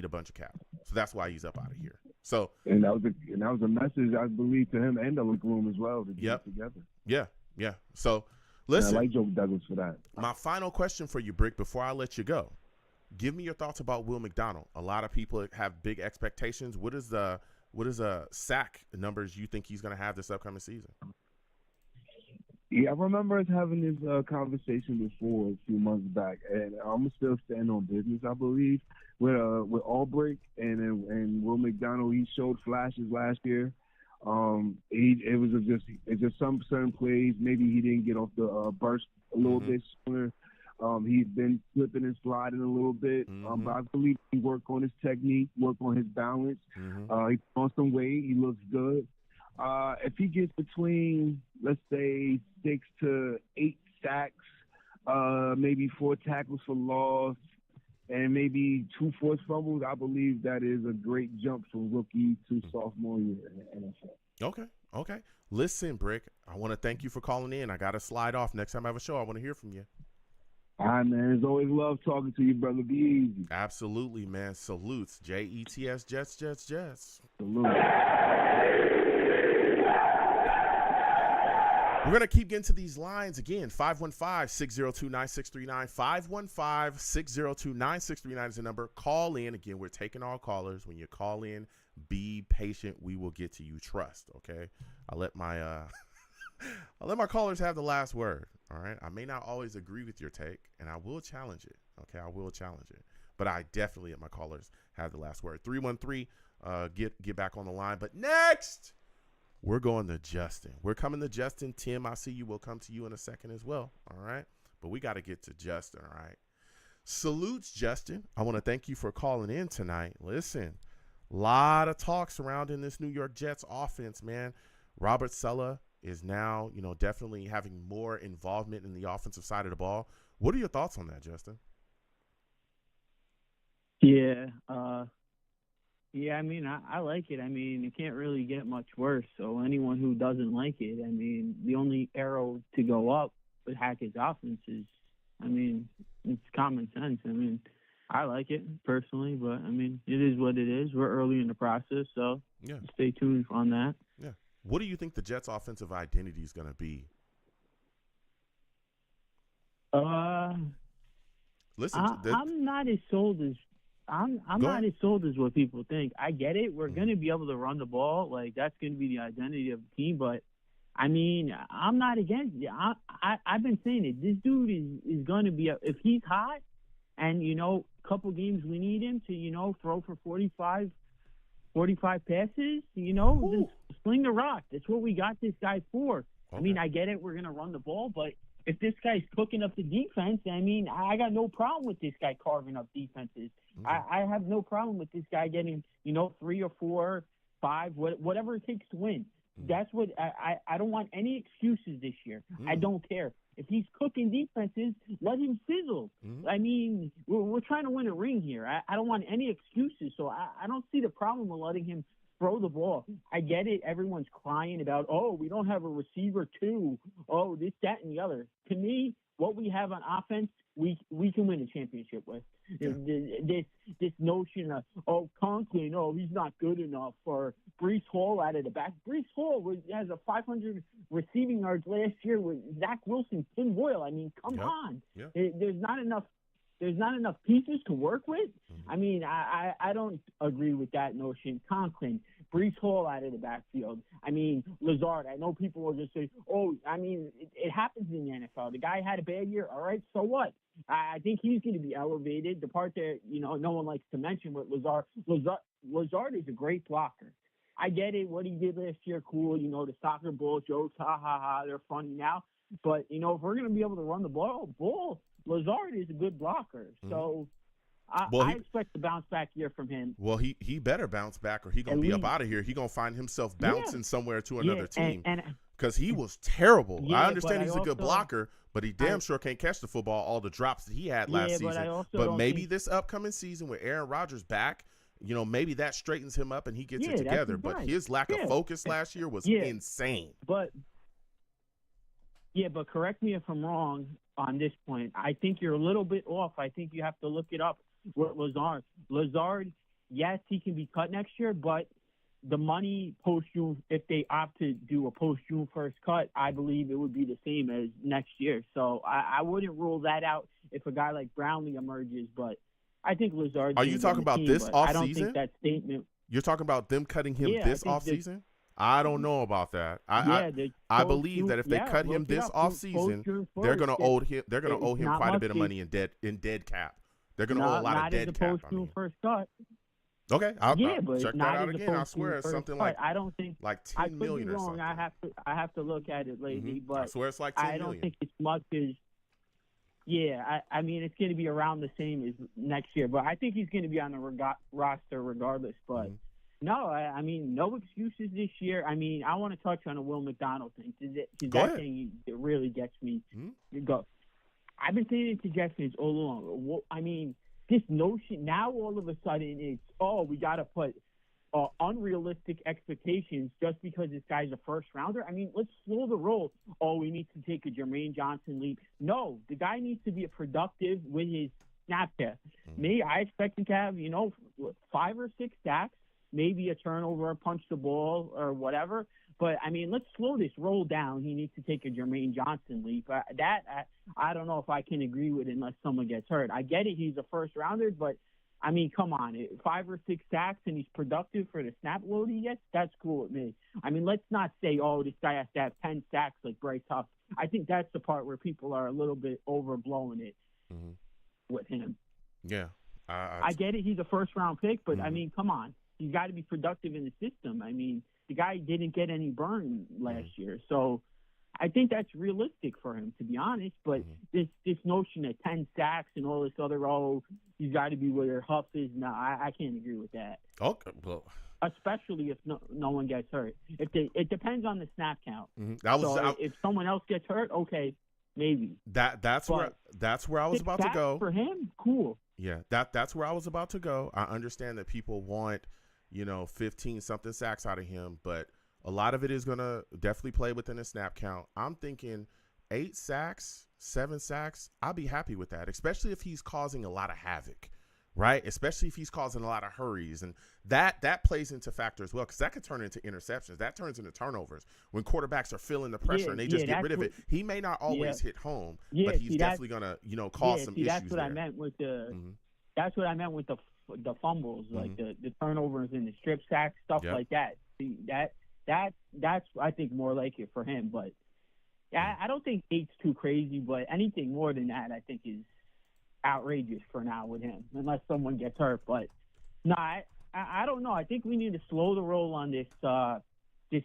a bunch of cap. So that's why he's up out of here. So and that was a message, I believe, to him and the locker room as well, to get it together. Yeah. So listen, and I like Joe Douglas for that. My final question for you, Brick, before I let you go, give me your thoughts about Will McDonald. A lot of people have big expectations. What is sack numbers you think he's going to have this upcoming season? Yeah, I remember us having this conversation before a few months back, and I'm still standing on business. I believe with Albrecht and Will McDonald, he showed flashes last year. It was just some certain plays. Maybe he didn't get off the burst a little bit sooner. He's been slipping and sliding a little bit, but I believe he worked on his technique, worked on his balance. He put on some weight. He looks good. If he gets between, let's say, 6 to 8 sacks, maybe 4 tackles for loss, and maybe 2 forced fumbles, I believe that is a great jump from rookie to sophomore year in the NFL. Okay. Listen, Brick, I want to thank you for calling in. I got to slide off. Next time I have a show, I want to hear from you. All right, man. It's always love talking to you, brother. Be easy. Absolutely, man. Salutes. Jets, Jets. Salute. We're going to keep getting to these lines again. 515-602-9639. 515-602-9639 is the number. Call in. Again, we're taking all callers. When you call in, be patient. We will get to you. Trust, okay? I'll let my callers have the last word, all right? I may not always agree with your take, and I will challenge it, okay? I will challenge it. But I definitely let my callers have the last word. 313, get back on the line. But next, we're going to Justin. We're coming to Justin. Tim, I see you. We'll come to you in a second as well, all right? But we got to get to Justin, all right? Salutes, Justin. I want to thank you for calling in tonight. Listen, a lot of talk surrounding this New York Jets offense, man. Robert Saleh is now, definitely having more involvement in the offensive side of the ball. What are your thoughts on that, Justin? Yeah. I like it. It can't really get much worse. So anyone who doesn't like it, the only arrow to go up with Hackett's offense is, it's common sense. I like it personally, but, it is what it is. We're early in the process, so stay tuned on that. Yeah. What do you think the Jets' offensive identity is going to be? Listen, I'm not as sold as what people think. I get it. We're going to be able to run the ball. Like, that's going to be the identity of the team. But, I'm not against it. I've been saying it. This dude is going to be – if he's hot and, a couple games we need him to, throw for 45 passes, then sling the rock. That's what we got this guy for. Okay. I get it. We're going to run the ball, but if this guy's cooking up the defense, I got no problem with this guy carving up defenses. Okay. I have no problem with this guy getting, 3 or 4, 5, whatever it takes to win. That's what I don't want any excuses this year. I don't care. If he's cooking defenses, let him sizzle. We're trying to win a ring here. I don't want any excuses, so I don't see the problem with letting him throw the ball. I get it. Everyone's crying about, we don't have a receiver too. Oh, this, that, and the other. To me, what we have on offense, we can win a championship with. Yeah. This notion of, Conklin, he's not good enough, or Breece Hall out of the back. Breece Hall has a 500 receiving yards last year with Zach Wilson, Tim Boyle. Come on. Yeah. There's not enough pieces to work with. I don't agree with that notion. Conklin, Brees Hall out of the backfield. I mean, Lazard. I know people will just say, "Oh, I mean, it happens in the NFL. The guy had a bad year. All right, so what?" I think he's going to be elevated. The part that no one likes to mention with Lazard is a great blocker. I get it. What he did last year, cool. The soccer ball jokes, ha ha ha. They're funny now. But if we're going to be able to run the ball, Lazard is a good blocker. So I expect a bounce back year from him. Well, he better bounce back, or he gonna be up out of here. He gonna find himself bouncing somewhere to another team. Because he was terrible. Yeah, I understand he's a good blocker, but he damn sure can't catch the football. All the drops that he had last season. But maybe this upcoming season with Aaron Rodgers back, maybe that straightens him up and he gets it together. But his lack of focus last year was insane. But correct me if I'm wrong on this point. I think you're a little bit off. I think you have to look it up with Lazard. Lazard, yes, he can be cut next year, but the money post-June, if they opt to do a post-June 1st cut, I believe it would be the same as next year. So I wouldn't rule that out if a guy like Brownlee emerges, but I think Lazard. Are you talking about this offseason? I don't think that statement. You're talking about them cutting him this offseason? I don't know about that. I believe that if they cut him this offseason, they're gonna owe him quite a bit of money in dead cap. They're gonna owe a lot of dead cap. Post-June 1st cut. Okay, I'll but check that out again. I swear it's something like I don't think like 10 million or something. I have to look at it lately, but I swear it's like 10 million. I don't think it's much as. Yeah, I mean it's going to be around the same as next year, but I think he's going to be on the roster regardless. But no, I mean no excuses this year. I mean I want to touch on the Will McDonald thing because that thing it really gets me. Go. I've been saying it to Jets fans all along. I mean. This notion now all of a sudden it's we got to put unrealistic expectations just because this guy's a first rounder. I mean, let's slow the roll. We need to take a Jermaine Johnson leap. No, the guy needs to be productive with his snap test. I expect him to have 5 or 6 sacks, maybe a turnover, punch the ball or whatever. But, I mean, let's slow this roll down. He needs to take a Jermaine Johnson leap. I don't know if I can agree with it unless someone gets hurt. I get it. He's a first-rounder, but, I mean, come on. 5 or 6 sacks and he's productive for the snap load he gets, that's cool with me. I mean, let's not say, this guy has to have 10 sacks like Bryce Huff. I think that's the part where people are a little bit overblowing it with him. Yeah. I get it. He's a first-round pick, but, I mean, come on. He's got to be productive in the system. I mean, the guy didn't get any burn last year. So I think that's realistic for him, to be honest. But this notion of 10 sacks and all this other, he's got to be where Huff is. No, I can't agree with that. Okay. Well, especially if no one gets hurt. It depends on the snap count. If someone else gets hurt, okay, maybe. That's where I was about to go. For him, cool. Yeah, that's where I was about to go. I understand that people want 15-something sacks out of him, but a lot of it is going to definitely play within a snap count. I'm thinking 8 sacks, 7 sacks, I'll be happy with that, especially if he's causing a lot of havoc, right? Especially if he's causing a lot of hurries, and that plays into factor as well, because that could turn into interceptions. That turns into turnovers when quarterbacks are feeling the pressure and they just get rid of it. He may not always hit home, but he's definitely going to cause some issues that's what there. I meant with that's what I meant with the fumbles, like the turnovers and the strip sacks, stuff like that. See, that's I think more like it for him. But I don't think 8's too crazy, but anything more than that I think is outrageous for now with him, unless someone gets hurt. But no, I don't know. I think we need to slow the roll on this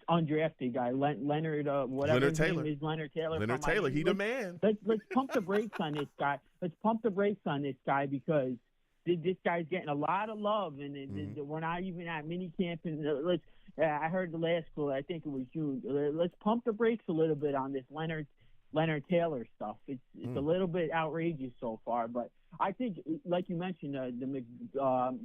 undrafted guy, Leonard, whatever his name is, Leonard Taylor. Leonard Taylor, he the man. Let's pump the brakes on this guy. Let's pump the brakes on this guy because this guy's getting a lot of love, and we're not even at minicamp. And I heard the last call, I think it was June. Let's pump the brakes a little bit on this Leonard Taylor stuff. It's a little bit outrageous so far, but I think, like you mentioned, the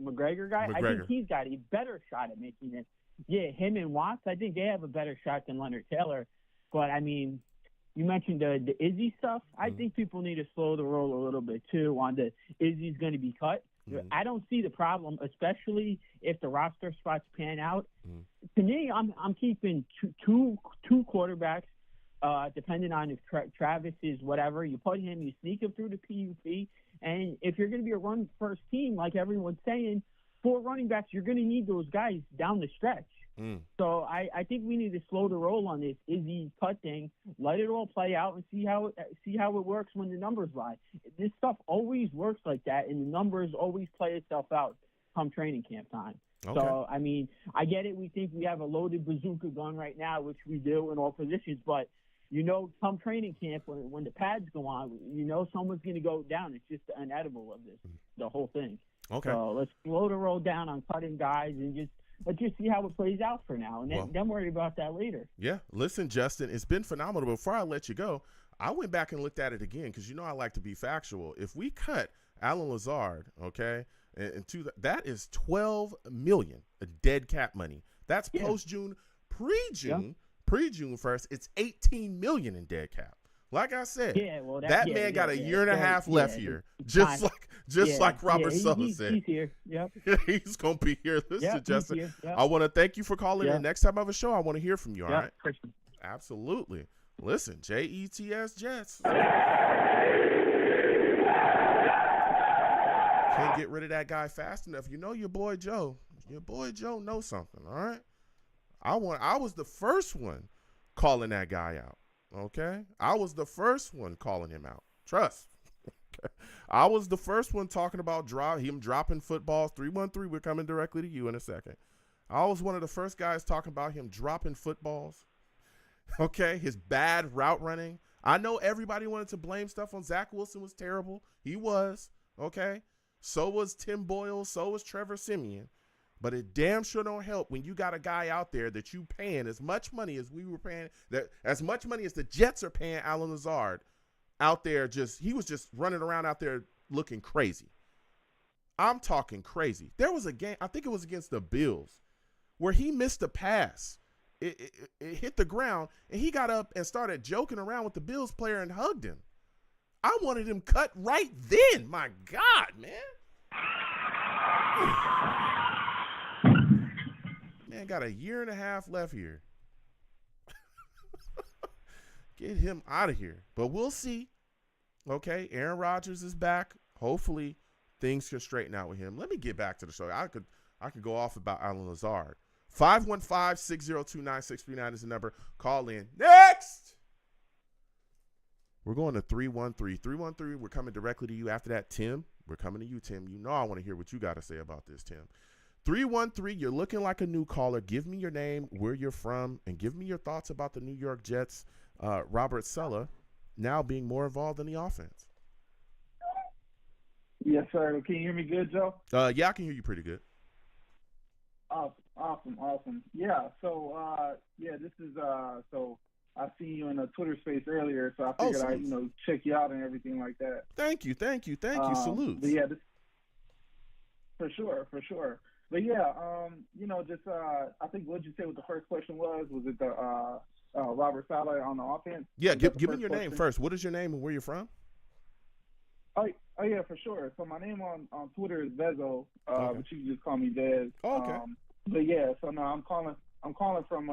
McGregor guy, I think he's got a better shot at making it. Yeah, him and Watts, I think they have a better shot than Leonard Taylor. But, I mean, you mentioned the Izzy stuff. I think people need to slow the roll a little bit, too, on the Izzy's going to be cut. I don't see the problem, especially if the roster spots pan out. To me, I'm keeping two quarterbacks, depending on if Travis is whatever. You put him, you sneak him through the PUP, and if you're going to be a run-first team, like everyone's saying, 4 running backs, you're going to need those guys down the stretch. So I think we need to slow the roll on this Izzy cut thing. Let it all play out and see how it works when the numbers lie. This stuff always works like that, and the numbers always play itself out come training camp time. Okay. So, I mean, I get it. We think we have a loaded bazooka gun right now, which we do in all positions. But, come training camp, when the pads go on, someone's going to go down. It's just the inedible of this, the whole thing. Okay. So let's slow the roll down on cutting guys and let's just see how it plays out for now, and then worry about that later. Yeah. Listen, Justin, it's been phenomenal. Before I let you go, I went back and looked at it again because I like to be factual. If we cut Alan Lazard, okay, that is $12 million dead cap money. That's post-June, pre-June 1st. It's $18 million in dead cap. Like I said, that man got a year and a half left here, just like Robert Sala said. He's here. Yep. He's gonna be here. Listen, Justin, here. Yep. I want to thank you for calling in. Next time I have a show, I want to hear from you. All right? Absolutely. Listen, JETS Jets. Can't get rid of that guy fast enough. Your boy Joe. Your boy Joe knows something. All right. I was the first one calling that guy out. Okay, I was the first one calling him out. Trust. Okay. I was the first one talking about him dropping footballs. 313, we're coming directly to you in a second. I was one of the first guys talking about him dropping footballs. Okay, his bad route running. I know everybody wanted to blame stuff on Zach Wilson was terrible. He was. Okay, so was Tim Boyle. So was Trevor Siemian. But it damn sure don't help when you got a guy out there that you paying as much money as we were paying, as much money as the Jets are paying Alan Lazard out there. He was just running around out there looking crazy. I'm talking crazy. There was a game, I think it was against the Bills, where he missed a pass. It hit the ground, and he got up and started joking around with the Bills player and hugged him. I wanted him cut right then. My God, man. Man, got a year and a half left here. Get him out of here. But we'll see. Okay, Aaron Rodgers is back. Hopefully, things can straighten out with him. Let me get back to the show. I could go off about Alan Lazard. 515-602-9639 is the number. Call in. Next! We're going to 313. 313, we're coming directly to you. After that, Tim, we're coming to you, Tim. I want to hear what you got to say about this, Tim. 313, you're looking like a new caller. Give me your name, where you're from, and give me your thoughts about the New York Jets, Robert Sala, now being more involved in the offense. Yes, sir. Can you hear me good, Joe? Yeah, I can hear you pretty good. Awesome. Yeah, so, this is, so I seen you in a Twitter space earlier, so I figured I'd, check you out and everything like that. Thank you. Salute. But yeah, for sure. But yeah, I think what you said what the first question was it the Robert Sala on the offense? Yeah, give me your name first. What is your name and where you're from? Oh yeah, for sure. So my name on Twitter is Vezo, Okay. but you can just call me Vez. Oh, okay. But yeah, so no, I'm calling from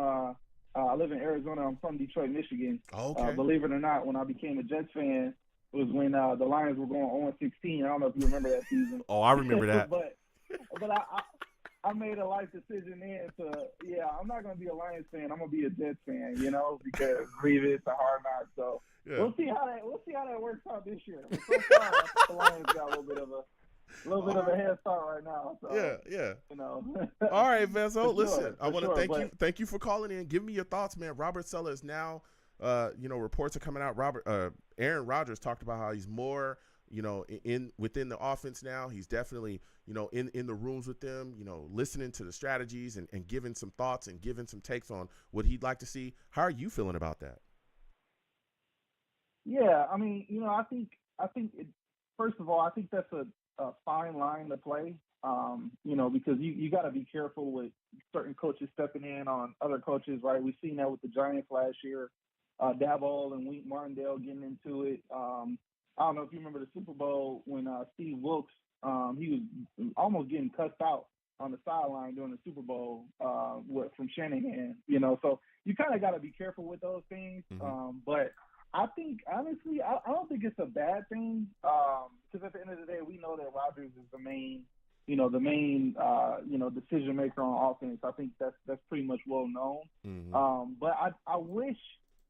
I live in Arizona. I'm from Detroit, Michigan. Okay. Believe it or not, when I became a Jets fan, it was when the Lions were going 0-16. I don't know if you remember that season. Oh, I remember that. but I made a life decision then I'm not going to be a Lions fan. I'm going to be a Jets fan, because Grievous, a hard knock. So we'll see how that works out this year. But so far, the Lions got a little bit of a head start right now. So, yeah. All right, Vezo. Listen, sure, I want to thank you for calling in. Give me your thoughts, man. Robert Sala is now, reports are coming out. Aaron Rodgers talked about how he's more, within the offense now. He's definitely, in the rooms with them, listening to the strategies and giving some thoughts and giving some takes on what he'd like to see. How are you feeling about that? Yeah, I mean, I think first of all, I think that's a fine line to play, because you got to be careful with certain coaches stepping in on other coaches, right? We've seen that with the Giants last year, Daboll and Wink Martindale getting into it. I don't know if you remember the Super Bowl when Steve Wilkes, he was almost getting cussed out on the sideline during the Super Bowl from Shanahan, so you kind of got to be careful with those things. Mm-hmm. But I think, honestly, I don't think it's a bad thing because at the end of the day, we know that Rodgers is the main the main decision maker on offense. I think that's pretty much well known. Mm-hmm. But I wish,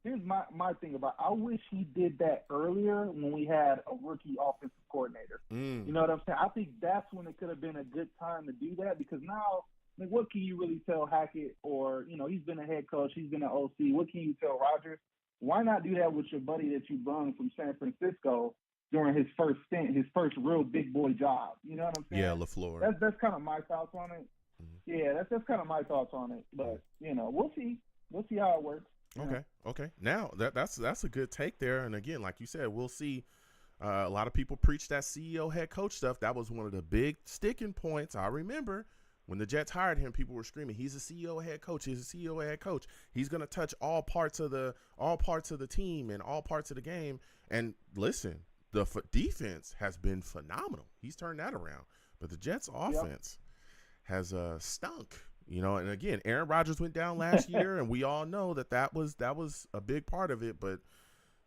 here's my thing about I wish he did that earlier when we had a rookie offensive coordinator. You know what I'm saying? I think that's when it could have been a good time to do that, because now, like, what can you really tell Hackett, or he's been a head coach, he's been an OC. What can you tell Rodgers? Why not do that with your buddy that you brung from San Francisco during his first stint, his first real big boy job? You know what I'm saying? Yeah, LaFleur. That's kind of my thoughts on it. Mm-hmm. Yeah, that's kind of my thoughts on it. But we'll see. We'll see how it works. Okay. Now that's a good take there. And again, like you said, we'll see. A lot of people preach that CEO head coach stuff. That was one of the big sticking points. I remember when the Jets hired him, people were screaming, "He's a CEO head coach. He's a CEO head coach. He's going to touch all parts of the team and all parts of the game." And listen, the defense has been phenomenal. He's turned that around. But the Jets offense has stunk. And again, Aaron Rodgers went down last year, and we all know that was a big part of it. But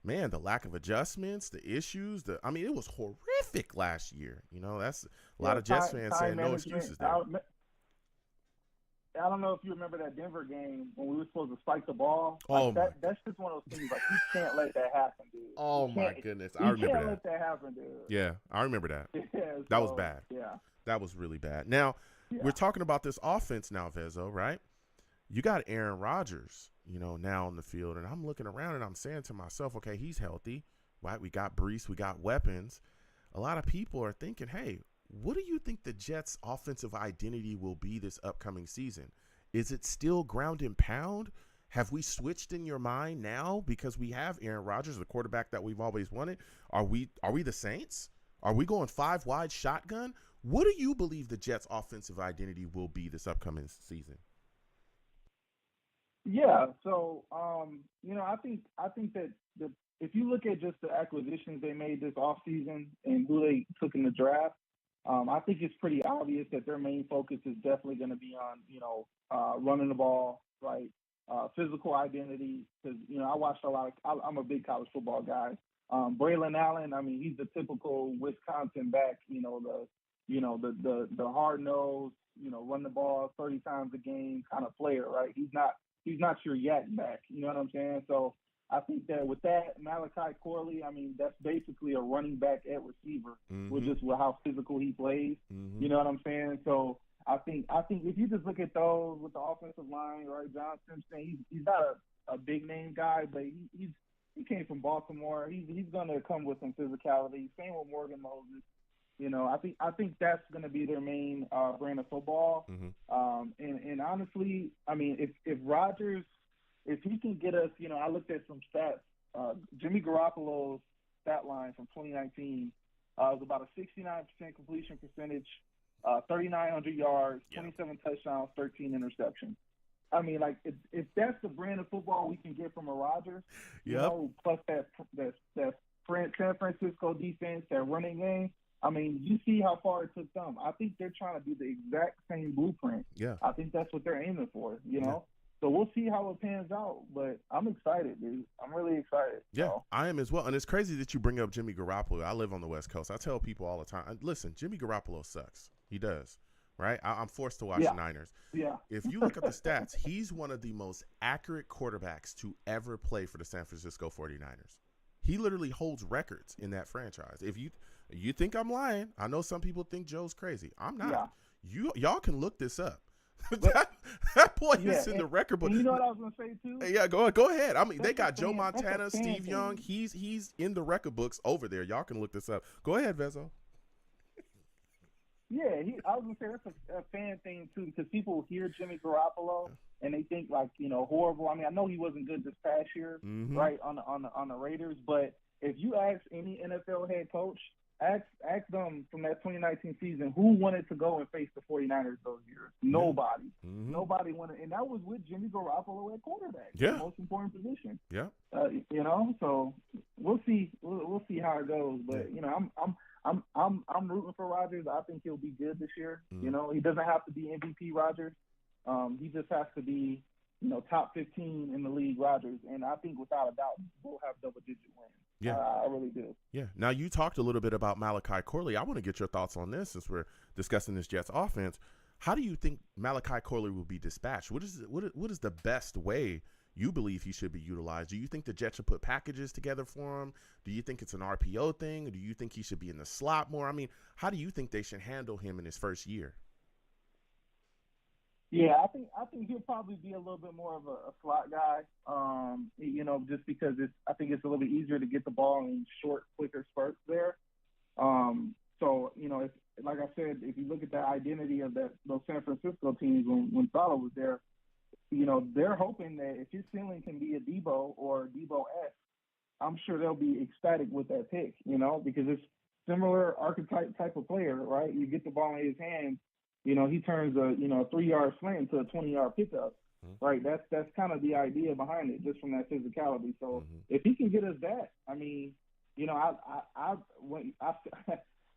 man, the lack of adjustments, the issues, it was horrific last year. That's a lot of Jets fans saying no excuses there. I don't know if you remember that Denver game when we were supposed to spike the ball. That's just one of those things. Like, you can't let that happen, dude. Oh my goodness, I remember that. You can't let that happen, dude. Yeah, I remember that. That was bad. Yeah, that was really bad. Now we're talking about this offense now, Vezo, right? You got Aaron Rodgers, now on the field, and I'm looking around and I'm saying to myself, okay, he's healthy, right? We got Brees, we got weapons. A lot of people are thinking, hey, what do you think the Jets' offensive identity will be this upcoming season? Is it still ground and pound? Have we switched in your mind now because we have Aaron Rodgers, the quarterback that we've always wanted? Are we the Saints? Are we going 5 wide shotgun? What do you believe the Jets' offensive identity will be this upcoming season? Yeah, so I think that if you look at just the acquisitions they made this offseason and who they took in the draft, I think it's pretty obvious that their main focus is definitely going to be on running the ball, right? Physical identity, because I watched a lot of. I'm a big college football guy. Braylon Allen, he's the typical Wisconsin back. The hard nosed, run the ball 30 times a game kind of player, right? He's not your yak back. You know what I'm saying? So I think that with that, Malachi Corley, that's basically a running back at receiver, with how physical he plays. You know what I'm saying? So I think if you just look at those with the offensive line, right, John Simpson, he's not a big name guy, but he came from Baltimore. He's going to come with some physicality. Same with Morgan Moses. I think that's going to be their main brand of football. And honestly, if Rodgers, if he can get us, I looked at some stats. Jimmy Garoppolo's stat line from 2019 was about a 69% completion percentage, 3,900 yards, 27 touchdowns, 13 interceptions. If that's the brand of football we can get from a Rodgers, plus that San Francisco defense, that running game, you see how far it took them. I think they're trying to do the exact same blueprint. Yeah. I think that's what they're aiming for, So we'll see how it pans out. But I'm excited, dude. I'm really excited. Yeah, I am as well. And it's crazy that you bring up Jimmy Garoppolo. I live on the West Coast. I tell people all the time, listen, Jimmy Garoppolo sucks. He does. Right? I'm forced to watch the Niners. Yeah. If you look at the stats, he's one of the most accurate quarterbacks to ever play for the San Francisco 49ers. He literally holds records in that franchise. If you think I'm lying, I know some people think Joe's crazy. I'm not. Yeah. Y'all can look this up. that boy is in the record book. You know what I was gonna say too? Yeah, go ahead. They got Joe Montana, Steve Young. He's in the record books over there. Y'all can look this up. Go ahead, Vezo. Yeah, I was gonna say that's a fan thing too, because people hear Jimmy Garoppolo and they think horrible. I know he wasn't good this past year, right, on the Raiders. But if you ask any NFL head coach, ask them from that 2019 season who wanted to go and face the 49ers those years. Nobody. Nobody wanted, and that was with Jimmy Garoppolo at quarterback. Yeah, the most important position. Yeah. So we'll see. We'll see how it goes. But I'm rooting for Rodgers. I think he'll be good this year. He doesn't have to be MVP Rodgers. He just has to be, top 15 in the league Rodgers. And I think without a doubt we'll have double-digit wins. Yeah. I really do. Yeah. Now, you talked a little bit about Malachi Corley. I want to get your thoughts on this since we're discussing this Jets offense. How do you think Malachi Corley will be dispatched? What is the best way you believe he should be utilized? Do you think the Jets should put packages together for him? Do you think it's an RPO thing? Or do you think he should be in the slot more? I mean, how do you think they should handle him in his first year? Yeah, I think he'll probably be a little bit more of a slot guy. Just because I think it's a little bit easier to get the ball in short, quicker spurts there. If, like I said, if you look at the identity of those San Francisco teams when Salah was there, they're hoping that if his ceiling can be a Debo or Debo-esque, I'm sure they'll be ecstatic with that pick, because it's similar archetype type of player, right? You get the ball in his hands, he turns a 3-yard slant into a 20-yard pickup, right? That's kind of the idea behind it, just from that physicality. So if he can get us that, I mean,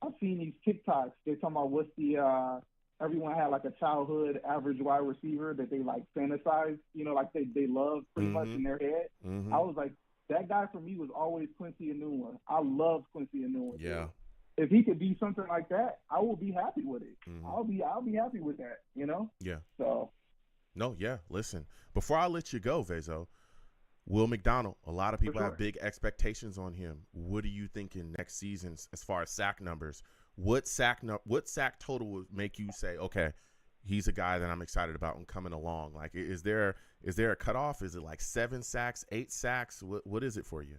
I've seen these TikToks. They're talking about what's the everyone had like a childhood average wide receiver that they like fantasize, like they love pretty much in their head. I was like, that guy for me was always Quincy Enunwa. I love Quincy Enunwa. Yeah. Too. If he could be something like that, I will be happy with it. I'll be happy with that, Yeah. So. No, yeah. Listen, before I let you go, Vezo, Will McDonald, a lot of people have big expectations on him. What are you thinking next season as far as sack numbers? What sack total would make you say, okay, he's a guy that I'm excited about and coming along? Like, is there a cutoff? Is it like 7 sacks, 8 sacks? What is it for you?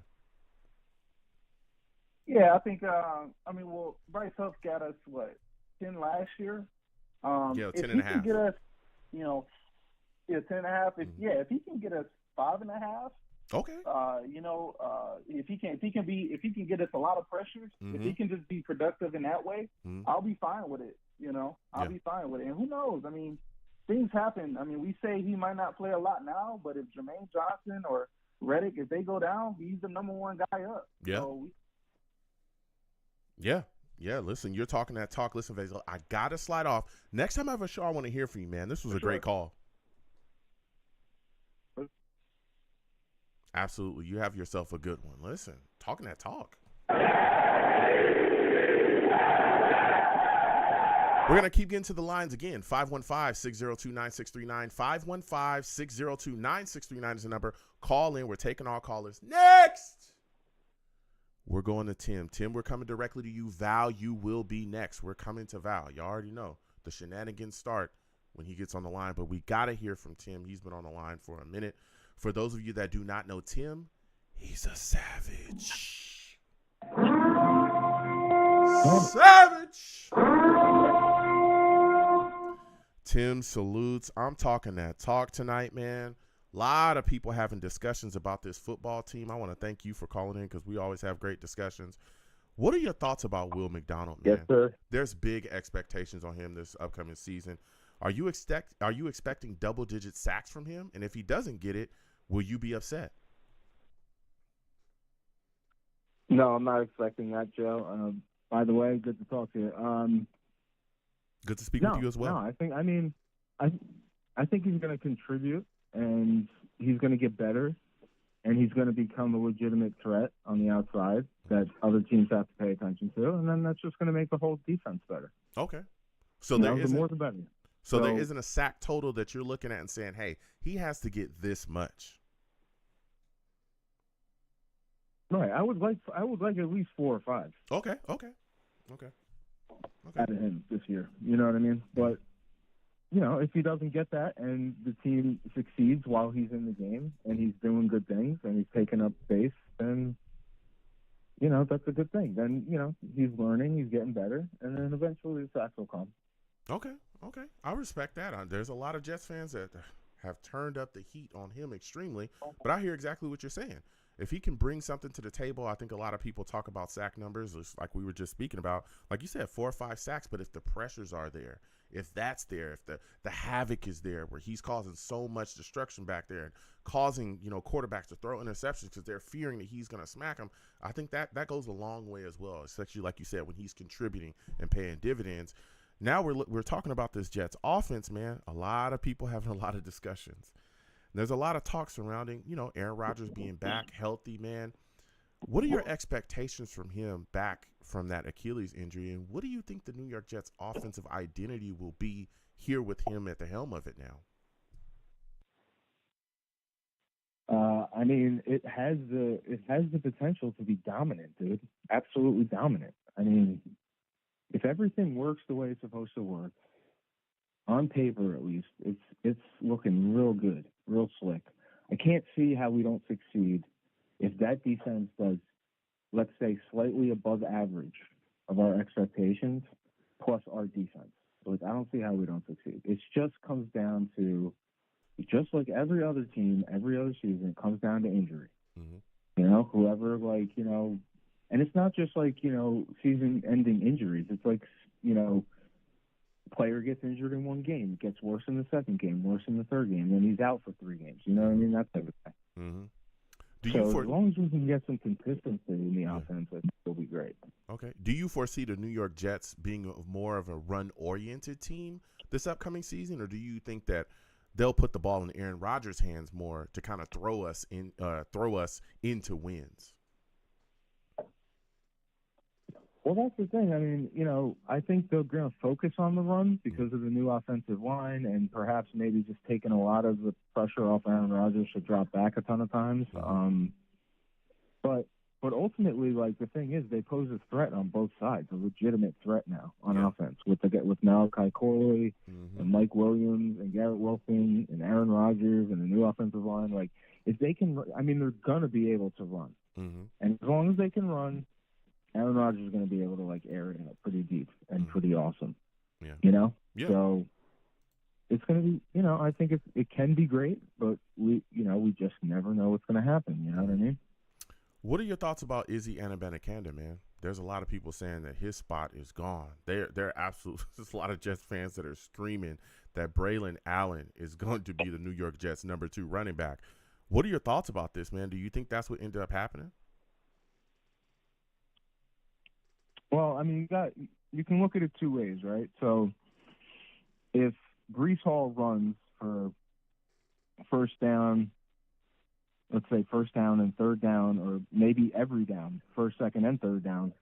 Yeah, I think. Bryce Huff got us 10 last year. 10 if and a he half. can get us, 10 and a half. If he can get us 5.5. Okay. If he can get us a lot of pressures, if he can just be productive in that way, I'll be fine with it. I'll be fine with it. And who knows? I mean, things happen. I mean, we say he might not play a lot now, but if Jermaine Johnson or Reddick, if they go down, he's the number one guy up. Yeah. So Yeah. Listen, you're talking that talk. Listen, Vezo, I gotta slide off. Next time I have a show, I want to hear from you, man. This was a great call. Absolutely. You have yourself a good one. Listen, talking that talk. We're going to keep getting to the lines again. 515-602-9639. 515-602-9639 is the number. Call in. We're taking all callers. Next! We're going to Tim. Tim, we're coming directly to you. Val, you will be next. We're coming to Val. You already know the shenanigans start when he gets on the line, but we got to hear from Tim. He's been on the line for a minute. For those of you that do not know Tim, he's a savage. Savage. Tim salutes. I'm talking that talk tonight, man. A lot of people having discussions about this football team. I want to thank you for calling in because we always have great discussions. What are your thoughts about Will McDonald, man? Yes, sir. There's big expectations on him this upcoming season. Are you expecting double-digit sacks from him? And if he doesn't get it, will you be upset? No, I'm not expecting that, Joe. By the way, good to talk to you. Good to speak with you as well. No, I think he's going to contribute, and he's going to get better, and he's going to become a legitimate threat on the outside that other teams have to pay attention to, and then that's just going to make the whole defense better. Okay. So the more the better. So there isn't a sack total that you're looking at and saying, hey, he has to get this much. Right. I would like at least 4 or 5. Okay. Out of him this year. You know what I mean? But, if he doesn't get that and the team succeeds while he's in the game and he's doing good things and he's taking up space, then, that's a good thing. Then, he's learning, he's getting better, and then eventually the sacks will come. Okay. I respect that. There's a lot of Jets fans that have turned up the heat on him extremely, but I hear exactly what you're saying. If he can bring something to the table, I think a lot of people talk about sack numbers, like we were just speaking about. Like you said, 4 or 5 sacks, but if the pressures are there, if that's there, if the havoc is there where he's causing so much destruction back there and causing, quarterbacks to throw interceptions because they're fearing that he's going to smack them, I think that goes a long way as well, especially like you said, when he's contributing and paying dividends. Now we're talking about this Jets offense, man. A lot of people having a lot of discussions. There's a lot of talk surrounding, Aaron Rodgers being back healthy, man. What are your expectations from him back from that Achilles injury, and what do you think the New York Jets' offensive identity will be here with him at the helm of it now? I mean, it has the potential to be dominant, dude. Absolutely dominant. I mean, if everything works the way it's supposed to work, on paper at least, it's looking real good, real slick. I can't see how we don't succeed if that defense does, let's say, slightly above average of our expectations plus our defense. Like, I don't see how we don't succeed. It just comes down to, just like every other team, every other season, it comes down to injury. Mm-hmm. You know, whoever, like, you know, and it's not just like, you know, season-ending injuries. It's like, you know, player gets injured in one game, gets worse in the second game, worse in the third game, then he's out for 3 games. You know what I mean? That type of thing. Mm-hmm. As long as we can get some consistency in the offense, I think it'll be great. Okay. Do you foresee the New York Jets being more of a run-oriented team this upcoming season, or do you think that they'll put the ball in Aaron Rodgers' hands more to kind of throw us into wins? Well, that's the thing. I mean, you know, I think they're going to focus on the run because of the new offensive line and perhaps maybe just taking a lot of the pressure off Aaron Rodgers to drop back a ton of times. But ultimately, like, the thing is, they pose a threat on both sides, a legitimate threat now on offense with Malachi Corley and Mike Williams and Garrett Wilson and Aaron Rodgers and the new offensive line. Like, if they can, I mean, they're going to be able to run. And as long as they can run, Aaron Rodgers is going to be able to, like, air it out pretty deep and pretty awesome. Yeah. You know? Yeah. So it's going to be, you know, I think it can be great, but we just never know what's going to happen. You know what I mean? What are your thoughts about Izzy Anabenakanda, man? There's a lot of people saying that his spot is gone. They're absolute. There's a lot of Jets fans that are screaming that Braylon Allen is going to be the New York Jets' number 2 running back. What are your thoughts about this, man? Do you think that's what ended up happening? Well, I mean, you can look at it 2 ways, right? So if Breece Hall runs for first down, let's say first down and third down, or maybe every down, first, second, and third down,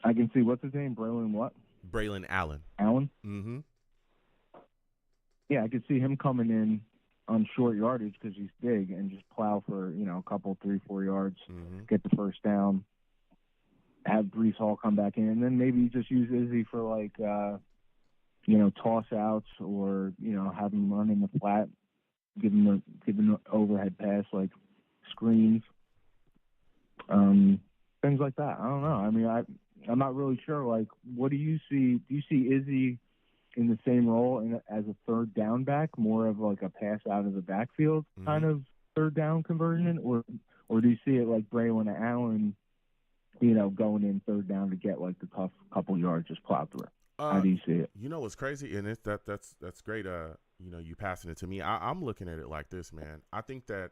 I can see, what's his name? Braylon Allen. Allen? Mm-hmm. Yeah, I could see him coming in on short yardage because he's big and just plow for, you know, a couple, 3-4 yards, get the first down, have Breece Hall come back in, and then maybe just use Izzy for, like, you know, toss outs, or, you know, have him run in the flat, give him an overhead pass, like screens, things like that. I don't know. I mean, I'm not really sure. Like, what do you see? Do you see Izzy in the same role as a third down back, more of like a pass out of the backfield kind of third down conversion, or do you see it like Braylon Allen, you know, going in third down to get like the tough couple yards, just plow through? How do you see it? You know what's crazy, and that's great. You know, you passing it to me. I'm looking at it like this, man. I think that,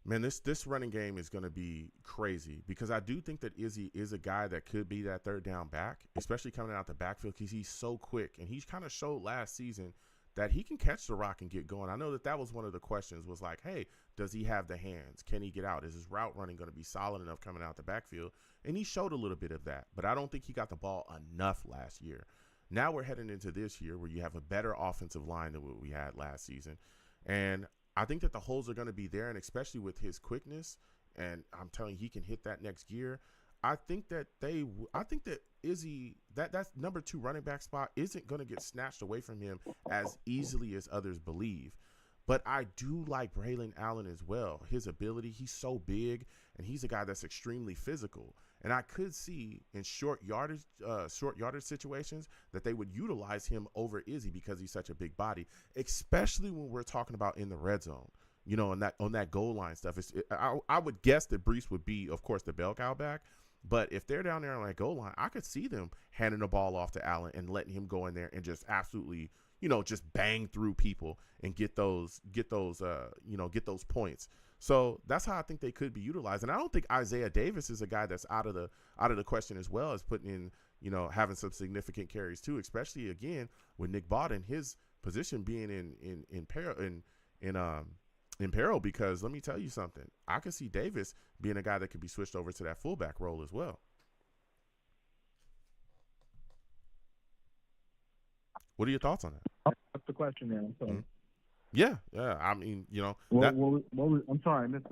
man, this running game is going to be crazy because I do think that Izzy is a guy that could be that third down back, especially coming out the backfield because he's so quick, and he's kind of showed last season that he can catch the rock and get going. I know that was one of the questions, was like, hey, does he have the hands? Can he get out? Is his route running going to be solid enough coming out the backfield? And he showed a little bit of that, but I don't think he got the ball enough last year. Now we're heading into this year where you have a better offensive line than what we had last season. And I think that the holes are going to be there, and especially with his quickness, and I'm telling you, he can hit that next gear. I think that Izzy, that's number 2 running back spot isn't going to get snatched away from him as easily as others believe. But I do like Braylon Allen as well. His ability, he's so big, and he's a guy that's extremely physical. And I could see in short yardage situations that they would utilize him over Izzy because he's such a big body, especially when we're talking about in the red zone. You know, on that goal line stuff. I would guess that Breece would be, of course, the bell cow back. But if they're down there on that goal line, I could see them handing the ball off to Allen and letting him go in there and just absolutely, you know, just bang through people and get those points. So that's how I think they could be utilized. And I don't think Isaiah Davis is a guy that's out of the question as well as putting in, you know, having some significant carries too, especially again with Nick Bawden, his position being in in peril because let me tell you something. I could see Davis being a guy that could be switched over to that fullback role as well. What are your thoughts on that? What's the question there? I'm sorry. Mm-hmm. Yeah. I mean, I'm sorry, I missed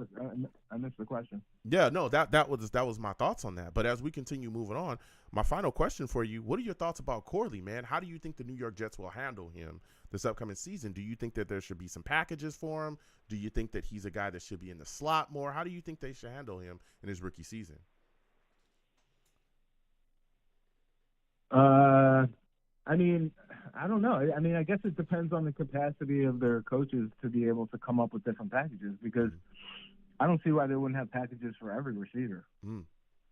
the question. Yeah, no, that was my thoughts on that. But as we continue moving on, my final question for you: what are your thoughts about Corley, man? How do you think the New York Jets will handle him this upcoming season? Do you think that there should be some packages for him? Do you think that he's a guy that should be in the slot more? How do you think they should handle him in his rookie season? I mean, I don't know. I mean, I guess it depends on the capacity of their coaches to be able to come up with different packages because I don't see why they wouldn't have packages for every receiver. Mm.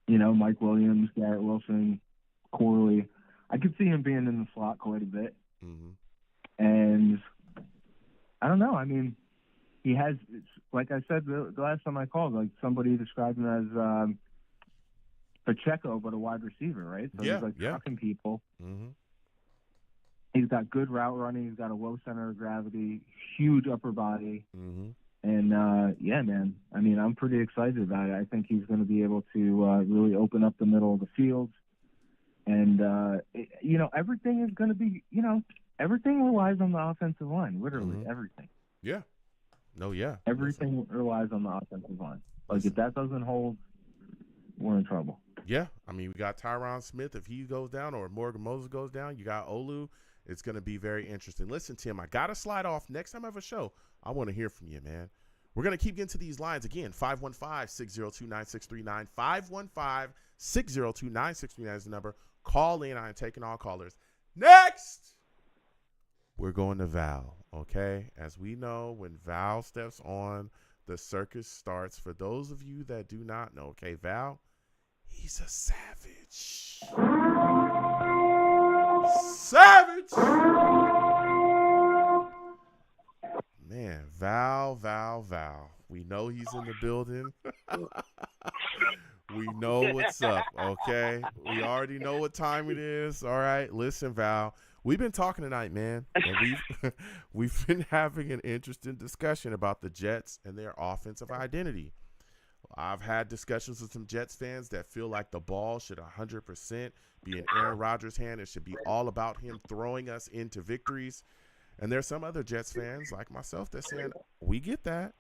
You know, Mike Williams, Garrett Wilson, Corley. I could see him being in the slot quite a bit. Mm-hmm. And I don't know. I mean, he has, like I said the last time I called, like somebody described him as Pacheco, but a wide receiver, right? So he's like trucking people. Mm-hmm. He's got good route running. He's got a low center of gravity, huge upper body. Mm-hmm. And, yeah, man, I mean, I'm pretty excited about it. I think he's going to be able to really open up the middle of the field. And, everything is going to be, everything relies on the offensive line, literally everything. Yeah. No, yeah. Everything relies on the offensive line. Like, if that doesn't hold, we're in trouble. Yeah. I mean, we got Tyron Smith. If he goes down or Morgan Moses goes down, you got Olu. It's going to be very interesting. Listen, Tim, I got to slide off. Next time I have a show, I want to hear from you, man. We're going to keep getting to these lines. Again, 515-602-9639. 515-602-9639 is the number. Call in. I am taking all callers. Next, we're going to Val, okay? As we know, when Val steps on, the circus starts. For those of you that do not know, okay, Val, he's a savage. Savage! Man, Val. We know he's in the building. We know what's up, okay? We already know what time it is. All right, listen, Val. We've been talking tonight, man, and we've been having an interesting discussion about the Jets and their offensive identity. I've had discussions with some Jets fans that feel like the ball should 100% be in Aaron Rodgers' hand. It should be all about him throwing us into victories. And there's some other Jets fans like myself that's saying, we get that,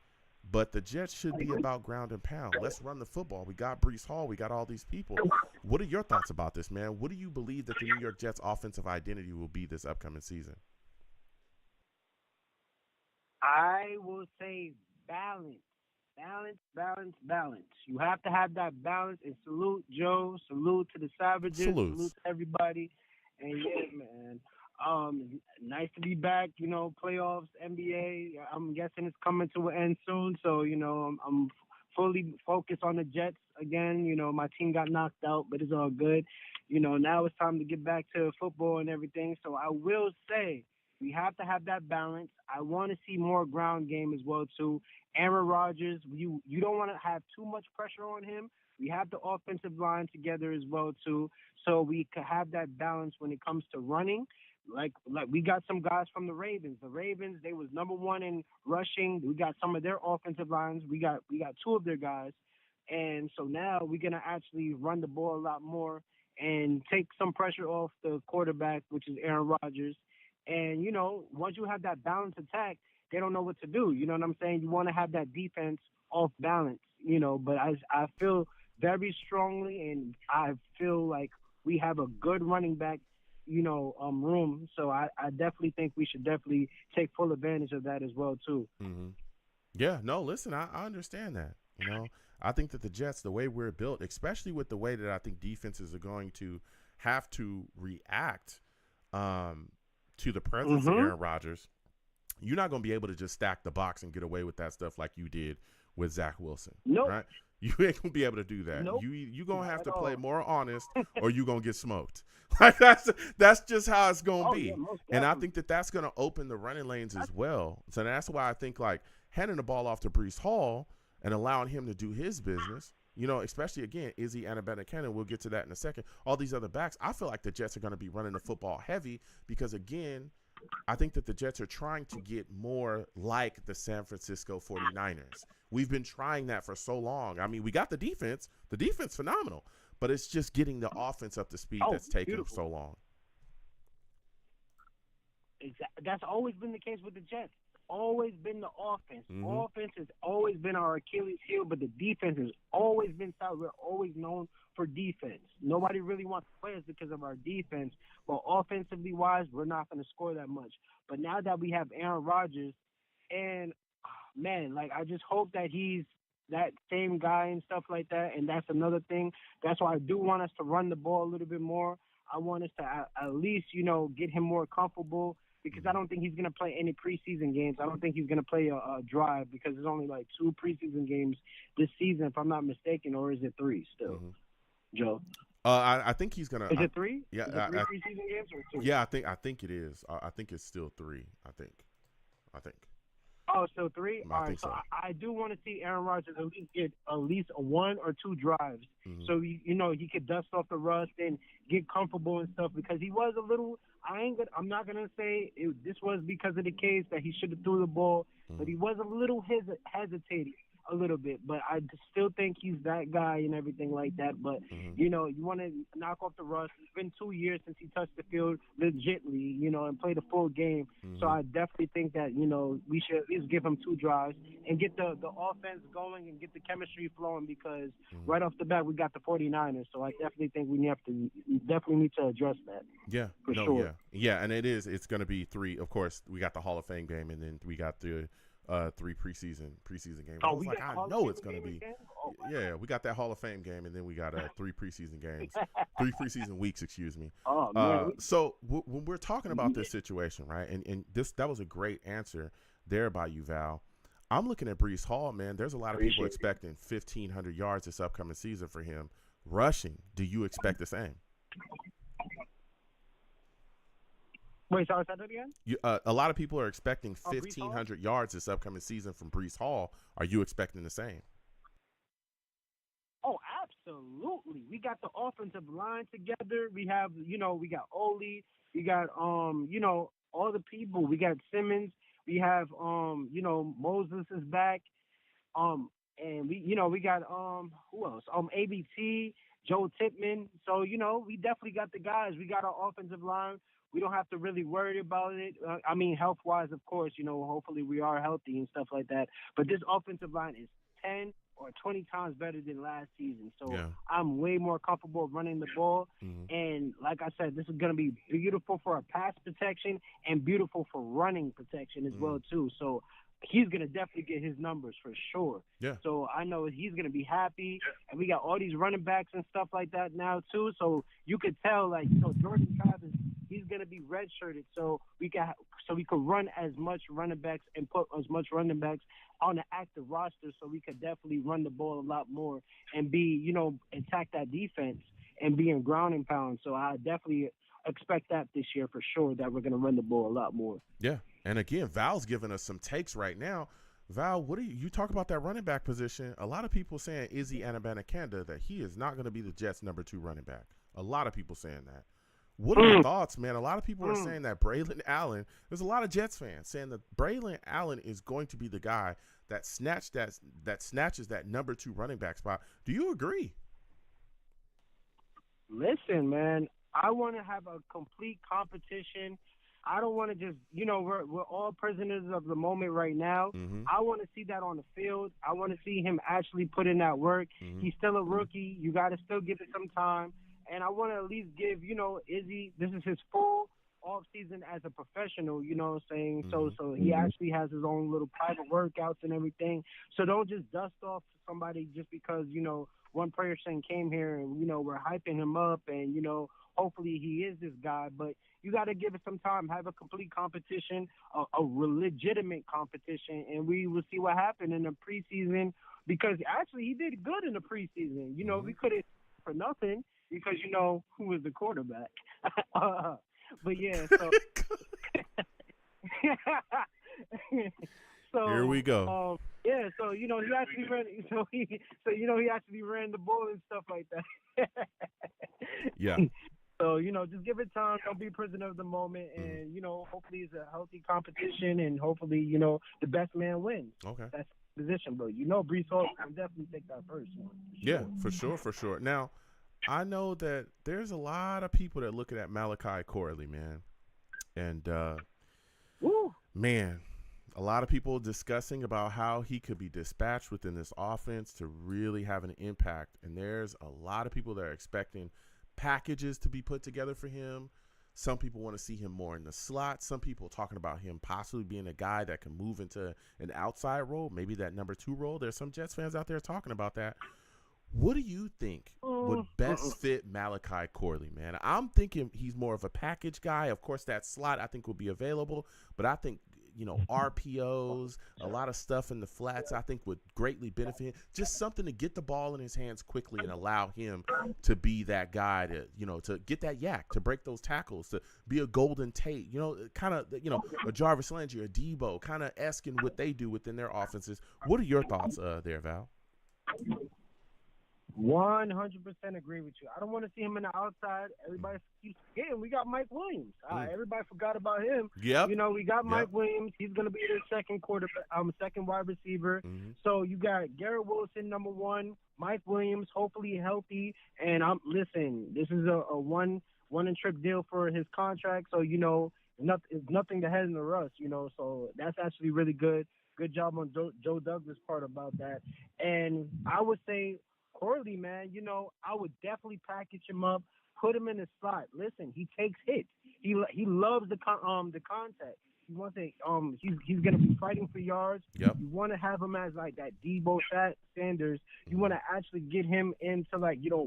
but the Jets should be about ground and pound. Let's run the football. We got Breece Hall. We got all these people. What are your thoughts about this, man? What do you believe that the New York Jets offensive identity will be this upcoming season? I will say balance. Balance. You have to have that balance. And salute, Joe. Salute to the Savages. Salute to everybody. And yeah, man. Nice to be back. Playoffs, NBA. I'm guessing it's coming to an end soon. So I'm fully focused on the Jets again. My team got knocked out, but it's all good. Now it's time to get back to football and everything. So I will say we have to have that balance. I want to see more ground game as well too. Aaron Rodgers, you don't want to have too much pressure on him. We have the offensive line together as well too, so we could have that balance when it comes to running. Like we got some guys from the Ravens. The Ravens, they was number one in rushing. We got some of their offensive lines. We got two of their guys, and so now we're gonna actually run the ball a lot more and take some pressure off the quarterback, which is Aaron Rodgers. And once you have that balanced attack, they don't know what to do. You know what I'm saying? You want to have that defense off balance, but I feel very strongly, and I feel like we have a good running back, room. So I definitely think we should definitely take full advantage of that as well, too. Mm-hmm. Yeah, no, listen, I understand that. I think that the Jets, the way we're built, especially with the way that I think defenses are going to have to react to the presence of Aaron Rodgers, you're not going to be able to just stack the box and get away with that stuff like you did with Zach Wilson. Nope. Right? You ain't going to be able to do that. Nope. You're going to have to play more honest or you're going to get smoked. Like that's just how it's going to be. Yeah, and I think that that's going to open the running lanes as well. So that's why I think like handing the ball off to Breece Hall and allowing him to do his business, especially again, Izzy Cannon, we'll get to that in a second. All these other backs, I feel like the Jets are going to be running the football heavy because again, I think that the Jets are trying to get more like the San Francisco 49ers. We've been trying that for so long. I mean, we got the defense phenomenal, but it's just getting the offense up to speed that's taking so long. Exactly. That's always been the case with the Jets. Always been the offense. Mm-hmm. Offense has always been our Achilles heel, but the defense has always been solid. We're always known for defense. Nobody really wants to play us because of our defense, but offensively wise, we're not going to score that much. But now that we have Aaron Rodgers, and man, like I just hope that he's that same guy and stuff like that. And that's another thing. That's why I do want us to run the ball a little bit more. I want us to at least, get him more comfortable, because I don't think he's going to play any preseason games. I don't think he's going to play a drive, because there's only like 2 preseason games this season, if I'm not mistaken, or is it 3 still, Joe? I think he's going to. Is it 3? Yeah. Is it 3 preseason games or 2? Yeah, I think it is. I think it's still 3, I think. Oh, so 3? I All right, think so so. I do want to see Aaron Rodgers at least get at least 1 or 2 drives. Mm-hmm. So, he could dust off the rust and get comfortable and stuff, because he was a little – I'm not going to say this was because of the case that he should have threw the ball, but he was a little hesitating a little bit. But I still think he's that guy and everything like that. But, you want to knock off the rust. It's been 2 years since he touched the field legitly, and played a full game. So I definitely think that, we should at least give him 2 drives and get the offense going and get the chemistry flowing, because right off the bat we got the 49ers. So I definitely think we definitely need to address that. Yeah. For sure. Yeah, and it's going to be 3. Of course, we got the Hall of Fame game, and then we got the 3 preseason games. I was like, I know it's going to be. Oh, wow. Yeah, we got that Hall of Fame game, and then we got 3 preseason games, 3 preseason weeks, excuse me. Oh, man. So when we're talking about this situation, right, and that was a great answer there by you, Val. I'm looking at Breece Hall, man. There's a lot of people expecting 1,500 yards this upcoming season for him. Rushing, do you expect the same? Wait, sorry, say that again? A lot of people are expecting 1,500 yards this upcoming season from Breece Hall. Are you expecting the same? Oh, absolutely. We got the offensive line together. We have, we got Oli. We got, all the people. We got Simmons. We have, Moses is back. And we got, who else? ABT, Joe Tippmann. So, we definitely got the guys. We got our offensive line. We don't have to really worry about it. Health-wise, of course, hopefully we are healthy and stuff like that. But this offensive line is 10 or 20 times better than last season. So I'm way more comfortable running the ball. And like I said, this is going to be beautiful for our pass protection and beautiful for running protection as well, too. So he's going to definitely get his numbers for sure. Yeah. So I know he's going to be happy. And we got all these running backs and stuff like that now, too. So you could tell, Jordan Travis, he's going to be redshirted, so we could run as much running backs and put as much running backs on the active roster, so we could definitely run the ball a lot more and be, attack that defense and be in ground and pound. So I definitely expect that this year for sure, that we're going to run the ball a lot more. Yeah, and again, Val's giving us some takes right now. Val, what do you talk about that running back position? A lot of people saying Izzy Anabanakanda that he is not going to be the Jets' number 2 running back. A lot of people saying that. What are your thoughts, man? A lot of people are saying that Braylon Allen, there's a lot of Jets fans saying that Braylon Allen is going to be the guy that snatches that number 2 running back spot. Do you agree? Listen, man, I want to have a complete competition. I don't want to just, we're all prisoners of the moment right now. I want to see that on the field. I want to see him actually put in that work. He's still a rookie. You got to still give it some time. And I want to at least give, Izzy, this is his full off season as a professional, you know what I'm saying? So he actually has his own little private workouts and everything. So don't just dust off somebody just because, one person came here and, we're hyping him up and, hopefully he is this guy. But you got to give it some time, have a complete competition, a legitimate competition, and we will see what happened in the preseason, because actually he did good in the preseason. We couldn't for nothing, because who was the quarterback. But yeah, so so here we go. So he actually ran. He actually ran the ball and stuff like that. Yeah. So, just give it time. Don't be a prisoner of the moment. And, hopefully it's a healthy competition. And hopefully, the best man wins. Okay. That's the position. But, Brees Hall can definitely take that first one. Yeah, for sure. Now, I know that there's a lot of people that looking at Malachi Corley, man. And, man, a lot of people discussing about how he could be dispatched within this offense to really have an impact. And there's a lot of people that are expecting packages to be put together for him. Some people want to see him more in the slot. Some people talking about him possibly being a guy that can move into an outside role, maybe that number 2 role. There's some Jets fans out there talking about that. What do you think would best fit Malachi Corley, man? I'm thinking he's more of a package guy. Of course, that slot I think will be available, but I think, RPOs, a lot of stuff in the flats I think would greatly benefit him. Just something to get the ball in his hands quickly and allow him to be that guy to, to get that yak, to break those tackles, to be a Golden Tate, kind of, a Jarvis Landry, a Debo, kind of asking what they do within their offenses. What are your thoughts there, Val? 100% agree with you. I don't want to see him in the outside. Everybody keeps forgetting we got Mike Williams. Everybody forgot about him. Yep. We got Mike Williams. He's going to be the second wide receiver. Mm-hmm. So you got Garrett Wilson, number 1, Mike Williams, hopefully healthy. And listen, this is a one-and-trip deal for his contract. So, it's nothing to head in the rush, So that's actually really good. Good job on Joe Douglas' part about that. And I would say, Corley, man, I would definitely package him up, put him in the slot. Listen, he takes hits. He loves the contact. He wants to. He's gonna be fighting for yards. Yep. You want to have him as like that Debo Sanders. You want to actually get him into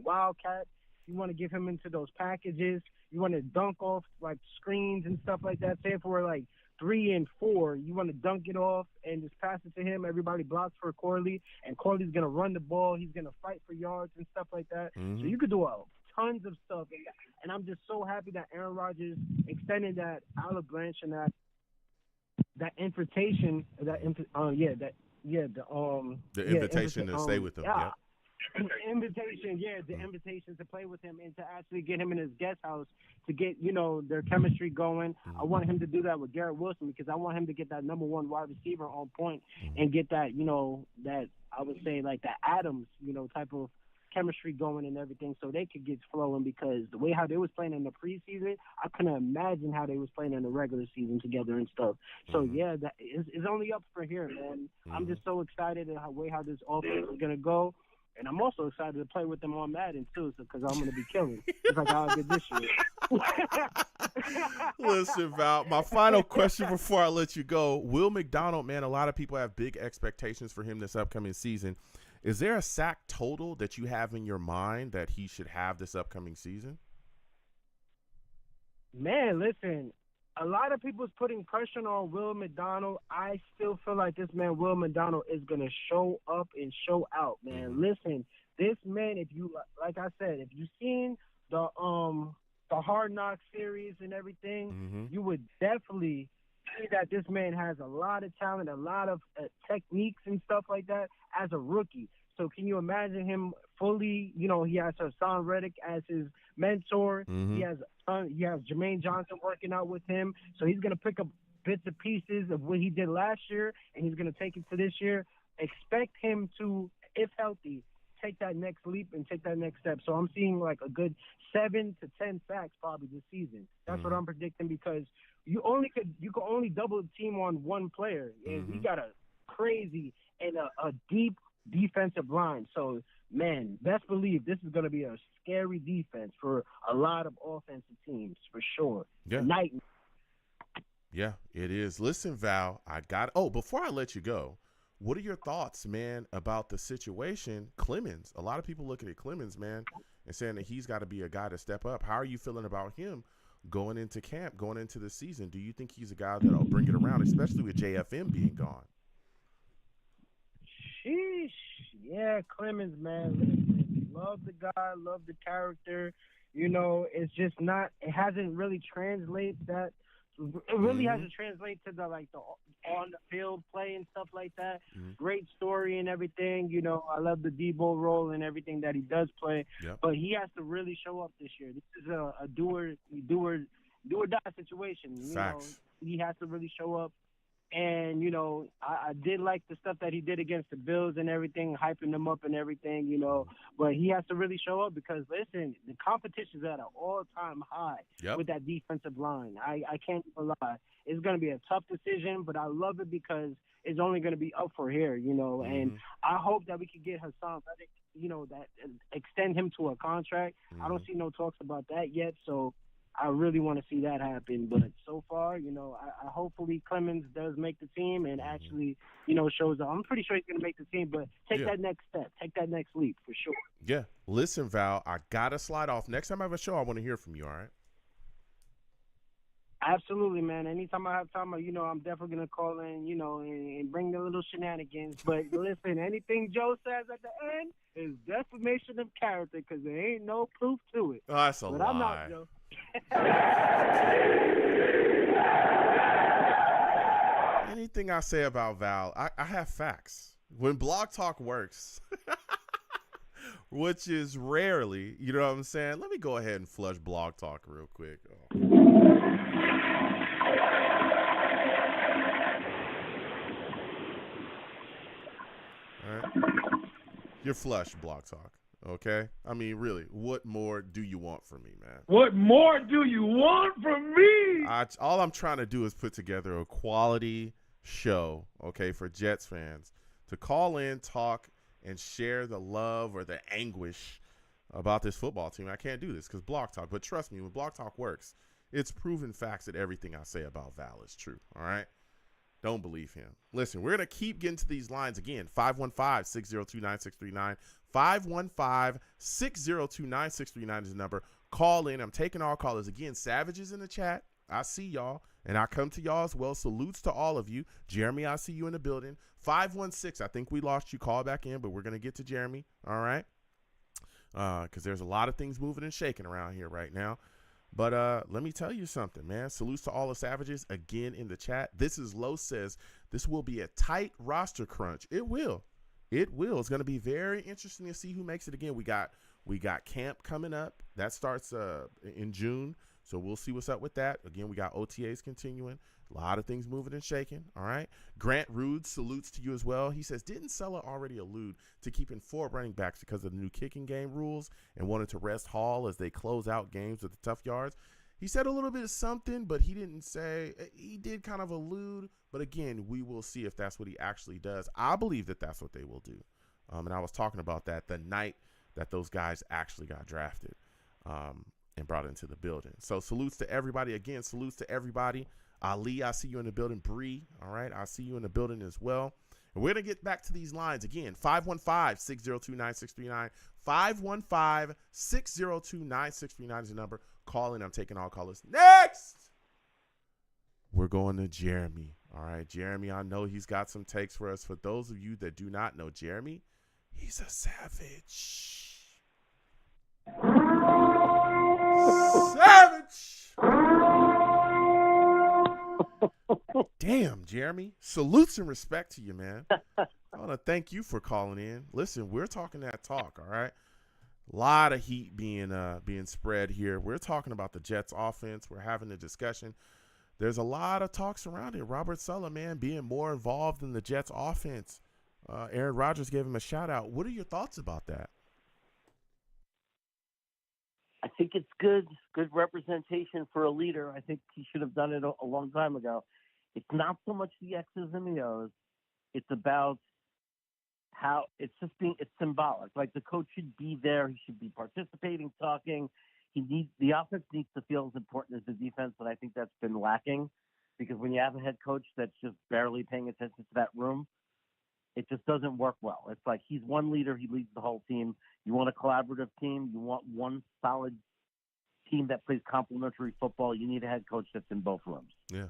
Wildcat. You want to give him into those packages. You want to dunk off like screens and stuff like that. Say for 3 and 4, you want to dunk it off and just pass it to him. Everybody blocks for Corley, and Corley's going to run the ball. He's going to fight for yards and stuff like that. Mm-hmm. So you could do tons of stuff. And I'm just so happy that Aaron Rodgers extended that olive branch and that invitation, the invitation to stay with them. Yeah. Invitation to play with him and to actually get him in his guest house to get, their chemistry going. I want him to do that with Garrett Wilson because I want him to get that number 1 wide receiver on point and get that, that I would say like that Adams, type of chemistry going and everything so they could get flowing because the way how they was playing in the preseason, I couldn't imagine how they was playing in the regular season together and stuff. So, that is only up for here, man. I'm just so excited at how this offense is going to go. And I'm also excited to play with them on Madden, too, because I'm going to be killing. It's like how I did this year. Listen, Val, my final question before I let you go. Will McDonald, man, a lot of people have big expectations for him this upcoming season. Is there a sack total that you have in your mind that he should have this upcoming season? Man, listen, a lot of people's putting pressure on Will McDonald. I still feel like this man, Will McDonald, is going to show up and show out, man. Listen, this man, if you, like I said, if you've seen the Hard Knock series and everything, you would definitely see that this man has a lot of talent, a lot of techniques and stuff like that as a rookie. So can you imagine him fully, he has Hassan Reddick as his mentor. He has Jermaine Johnson working out with him. So he's going to pick up bits and pieces of what he did last year, and he's going to take it to this year. Expect him to, if healthy, take that next leap and take that next step. So I'm seeing like a good 7 to 10 sacks probably this season. That's what I'm predicting because you can only double team on one player, and we got a crazy and a deep defensive line. So, man, best believe this is going to be a scary defense for a lot of offensive teams for sure. Yeah. Yeah, it is. Listen, Val, before I let you go, what are your thoughts, man, about the situation? Clemens, a lot of people looking at Clemens, man, and saying that he's got to be a guy to step up. How are you feeling about him going into camp, going into the season? Do you think he's a guy that'll bring it around, especially with JFM being gone? Sheesh. Yeah, Clemens, man. Listen, love the guy, love the character. It's just not – it hasn't really translated that it really has to translate to the on the field play and stuff like that. Great story and everything. You know, I love the Debo role and everything that he does play. Yep. But he has to really show up this year. This is a do or die situation. You Facts. know, he has to really show up. And, you know, I did like the stuff that he did against the Bills and everything, hyping them up and everything, you know. But he has to really show up because, listen, the competition's at an all-time high with that defensive line. I can't even lie. It's going to be a tough decision, but I love it because it's only going to be up for here, you know. And I hope that we can get Hassan Reddick, you know, that extend him to a contract. I don't see no talks about that yet, so I really want to see that happen. But so far, you know, I hopefully Clemens does make the team and actually, you know, shows up. I'm pretty sure he's going to make the team, but take that next step. Take that next leap for sure. Yeah. Listen, Val, I got to slide off. Next time I have a show, I want to hear from you, all right? Absolutely, man. Anytime I have time, you know, I'm definitely going to call in, you know, and bring the little shenanigans. But listen, anything Joe says at the end is defamation of character because there ain't no proof to it. Oh, that's a lie. I'm not, Joe. Anything I say about Val, I have facts. When Blog Talk works, which is rarely, you know what I'm saying? Let me go ahead and flush Blog Talk real quick. All right. You're flush, Blog Talk. Okay? I mean, really, what more do you want from me, man? What more do you want from me? All I'm trying to do is put together a quality show, okay, for Jets fans to call in, talk, and share the love or the anguish about this football team. I can't do this because Blog Talk. But trust me, when Blog Talk works, it's proven facts that everything I say about Val is true, all right? Don't believe him. Listen, we're going to keep getting to these lines again. 515-602-9639. 515-602-9639 is the number. Call in. I'm taking all callers. Again, Savage is in the chat. I see y'all, and I come to y'all as well. Salutes to all of you. Jeremy, I see you in the building. 516, I think we lost you. Call back in, but we're going to get to Jeremy, all right? Because there's a lot of things moving and shaking around here right now. But let me tell you something, man. Salutes to all the Savages again in the chat. This is Low says this will be a tight roster crunch. It will. It will. It's going to be very interesting to see who makes it again. We got camp coming up. That starts in June. So we'll see what's up with that. Again, we got OTAs continuing. A lot of things moving and shaking. All right. Grant Rude salutes to you as well. He says, didn't Sulla already allude to keeping 4 running backs because of the new kicking game rules and wanted to rest Hall as they close out games with the tough yards? He said a little bit of something, but he didn't say. He did kind of allude. But again, we will see if that's what he actually does. I believe that that's what they will do. And I was talking about that the night that those guys actually got drafted and brought into the building. So salutes to everybody. Again, salutes to everybody. Ali, I see you in the building. Bree, all right, I see you in the building as well. And we're going to get back to these lines again. 515-602-9639. 515-602-9639 is the number. Call in. I'm taking all callers. Next, we're going to Jeremy. All right, Jeremy, I know he's got some takes for us. For those of you that do not know Jeremy, he's a savage. Savage! Damn, Jeremy. Salutes and respect to you, man. I want to thank you for calling in. Listen, we're talking that talk, all right? A lot of heat being spread here. We're talking about the Jets offense. We're having a discussion. There's a lot of talks around it. Robert Sulla, man, being more involved in the Jets offense. Aaron Rodgers gave him a shout out. What are your thoughts about that? I think it's good representation for a leader. I think he should have done it a long time ago. It's not so much the X's and the O's. It's about how it's symbolic. Like the coach should be there. He should be participating, talking. The offense needs to feel as important as the defense, and I think that's been lacking because when you have a head coach that's just barely paying attention to that room, it just doesn't work well. It's like he's one leader. He leads the whole team. You want a collaborative team. You want one solid team that plays complementary football. You need a head coach that's in both rooms. Yeah.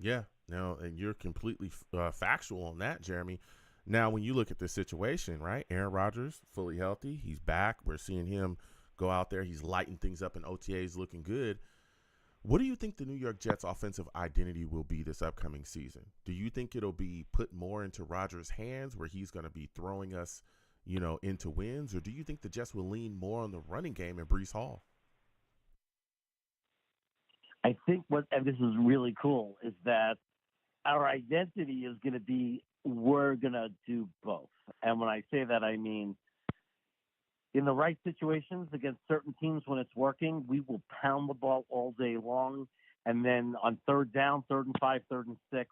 Yeah. Now, and you're completely factual on that, Jeremy. Now, when you look at this situation, right, Aaron Rodgers, fully healthy. He's back. We're seeing him go out there. He's lighting things up in OTAs, looking good. What do you think the New York Jets' offensive identity will be this upcoming season? Do you think it'll be put more into Rodgers' hands where he's going to be throwing us, into wins? Or do you think the Jets will lean more on the running game and Breece Hall? I think and this is really cool, is that our identity is going to be we're going to do both. And when I say that, I mean in the right situations against certain teams when it's working, we will pound the ball all day long. And then on third down, 3rd and 5, 3rd and 6,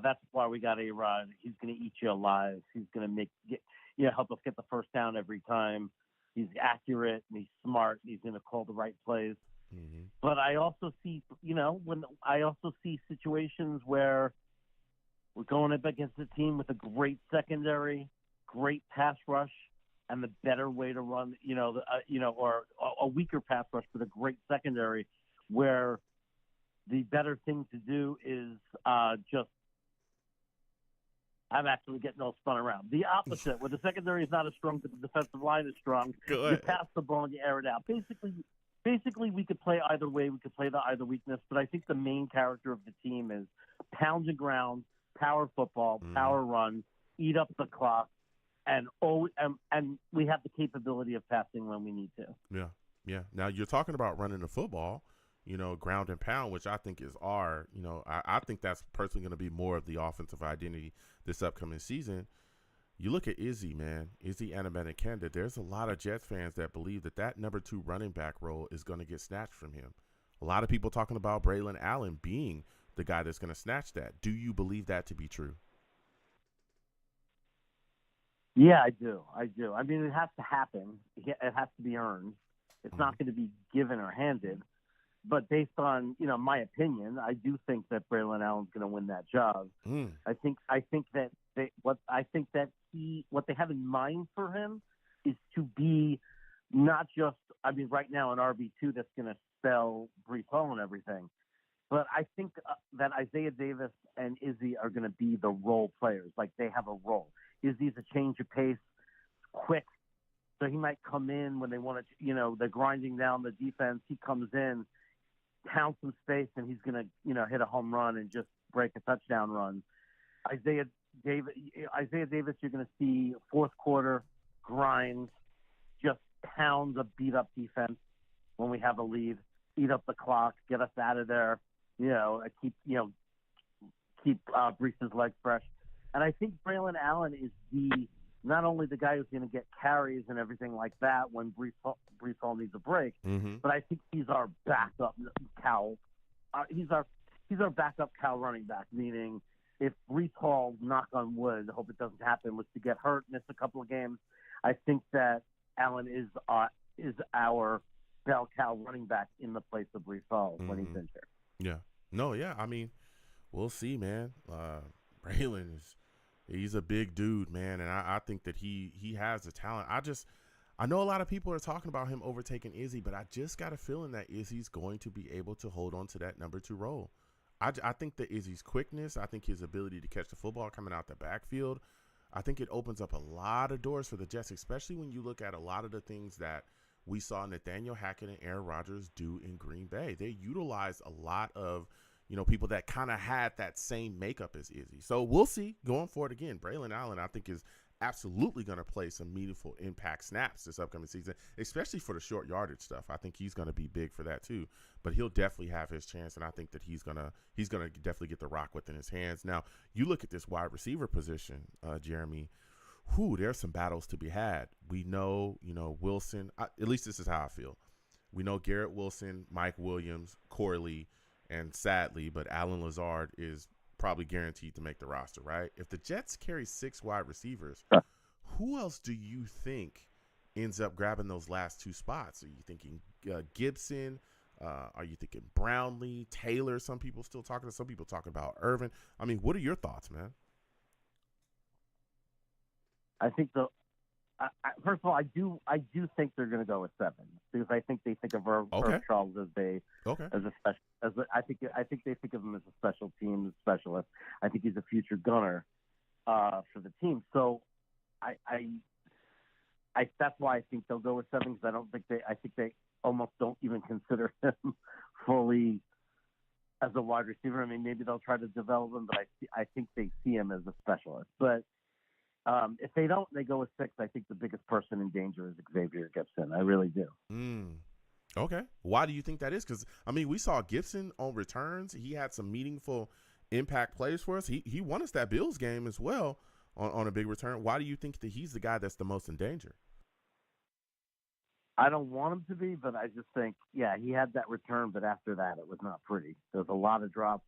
that's why we got A-Rod. He's going to eat you alive. He's going to help us get the first down every time. He's accurate and he's smart. He's going to call the right plays. Mm-hmm. But I also see, situations where we're going up against a team with a great secondary, great pass rush, and the better way to run, or a weaker pass rush with a great secondary, where the better thing to do is just I'm actually getting all spun around. The opposite, where the secondary is not as strong, but the defensive line is strong. You pass the ball and you air it out. Basically, we could play either way. We could play the either weakness, but I think the main character of the team is pound and ground, power football, power run, eat up the clock, and we have the capability of passing when we need to. Yeah. Now you're talking about running the football, ground and pound, which I think is I think that's personally going to be more of the offensive identity this upcoming season. You look at Izzy Anabetokende. There's a lot of Jets fans that believe that number 2 running back role is going to get snatched from him. A lot of people talking about Braylon Allen being the guy that's going to snatch that. Do you believe that to be true? Yeah, I do. I mean, it has to happen. It has to be earned. It's not going to be given or handed. But based on, my opinion, I do think that Braylon Allen's going to win that job. I think that what they have in mind for him is to be not just, right now an RB2 that's going to spell Breece Hall and everything. But I think that Isaiah Davis and Izzy are going to be the role players. Like, they have a role. Izzy's a change of pace, quick. So he might come in when they want to, they're grinding down the defense. He comes in, pounds some space, and he's going to, hit a home run and just break a touchdown run. Isaiah Davis, you're going to see fourth quarter grind, just pound a beat up defense when we have a lead, eat up the clock, get us out of there, keep Breece's legs fresh. And I think Braylon Allen is not only the guy who's going to get carries and everything like that when Breece Hall needs a break, but I think he's our backup Cal. He's our backup Cal running back, meaning if Breece Hall, knock on wood, hope it doesn't happen, was to get hurt, miss a couple of games, I think that Allen is our bell cow running back in the place of Breece Hall when he's injured. Yeah. No, yeah. I mean, we'll see, man. Braylon he's a big dude, man, and I think that he has the talent. I know a lot of people are talking about him overtaking Izzy, but I just got a feeling that Izzy's going to be able to hold on to that number 2 role. I think that Izzy's quickness, I think his ability to catch the football coming out the backfield, I think it opens up a lot of doors for the Jets, especially when you look at a lot of the things that we saw Nathaniel Hackett and Aaron Rodgers do in Green Bay. They utilized a lot of people that kind of had that same makeup as Izzy. So we'll see going forward again. Braylon Allen, I think, is absolutely going to play some meaningful impact snaps this upcoming season, especially for the short yardage stuff. I think he's going to be big for that too, but he'll definitely have his chance. And I think that he's going to definitely get the rock within his hands. Now you look at this wide receiver position, Jeremy, there's some battles to be had. We know, Wilson, at least this is how I feel. We know Garrett Wilson, Mike Williams, Corley, and sadly, but Alan Lazard is probably guaranteed to make the roster, right? If the Jets carry 6 wide receivers, who else do you think ends up grabbing those last 2 spots? Are you thinking Gibson? Are you thinking Brownlee, Taylor? Some people talking about Irvin. I mean, what are your thoughts, man? I think first of all, I do think they're going to go with 7 because I think they think of Irv Charles as a special. I think they think of him as a special team specialist. I think he's a future gunner for the team. So that's why I think they'll go with 7 because I think they almost don't even consider him fully as a wide receiver. I mean, maybe they'll try to develop him, but I think they see him as a specialist. But if they don't, they go with 6. I think the biggest person in danger is Xavier Gibson. I really do. Okay. Why do you think that is? Because, I mean, we saw Gibson on returns. He had some meaningful impact plays for us. He won us that Bills game as well on a big return. Why do you think that he's the guy that's the most in danger? I don't want him to be, but I just think, he had that return, but after that, it was not pretty. There's a lot of drops.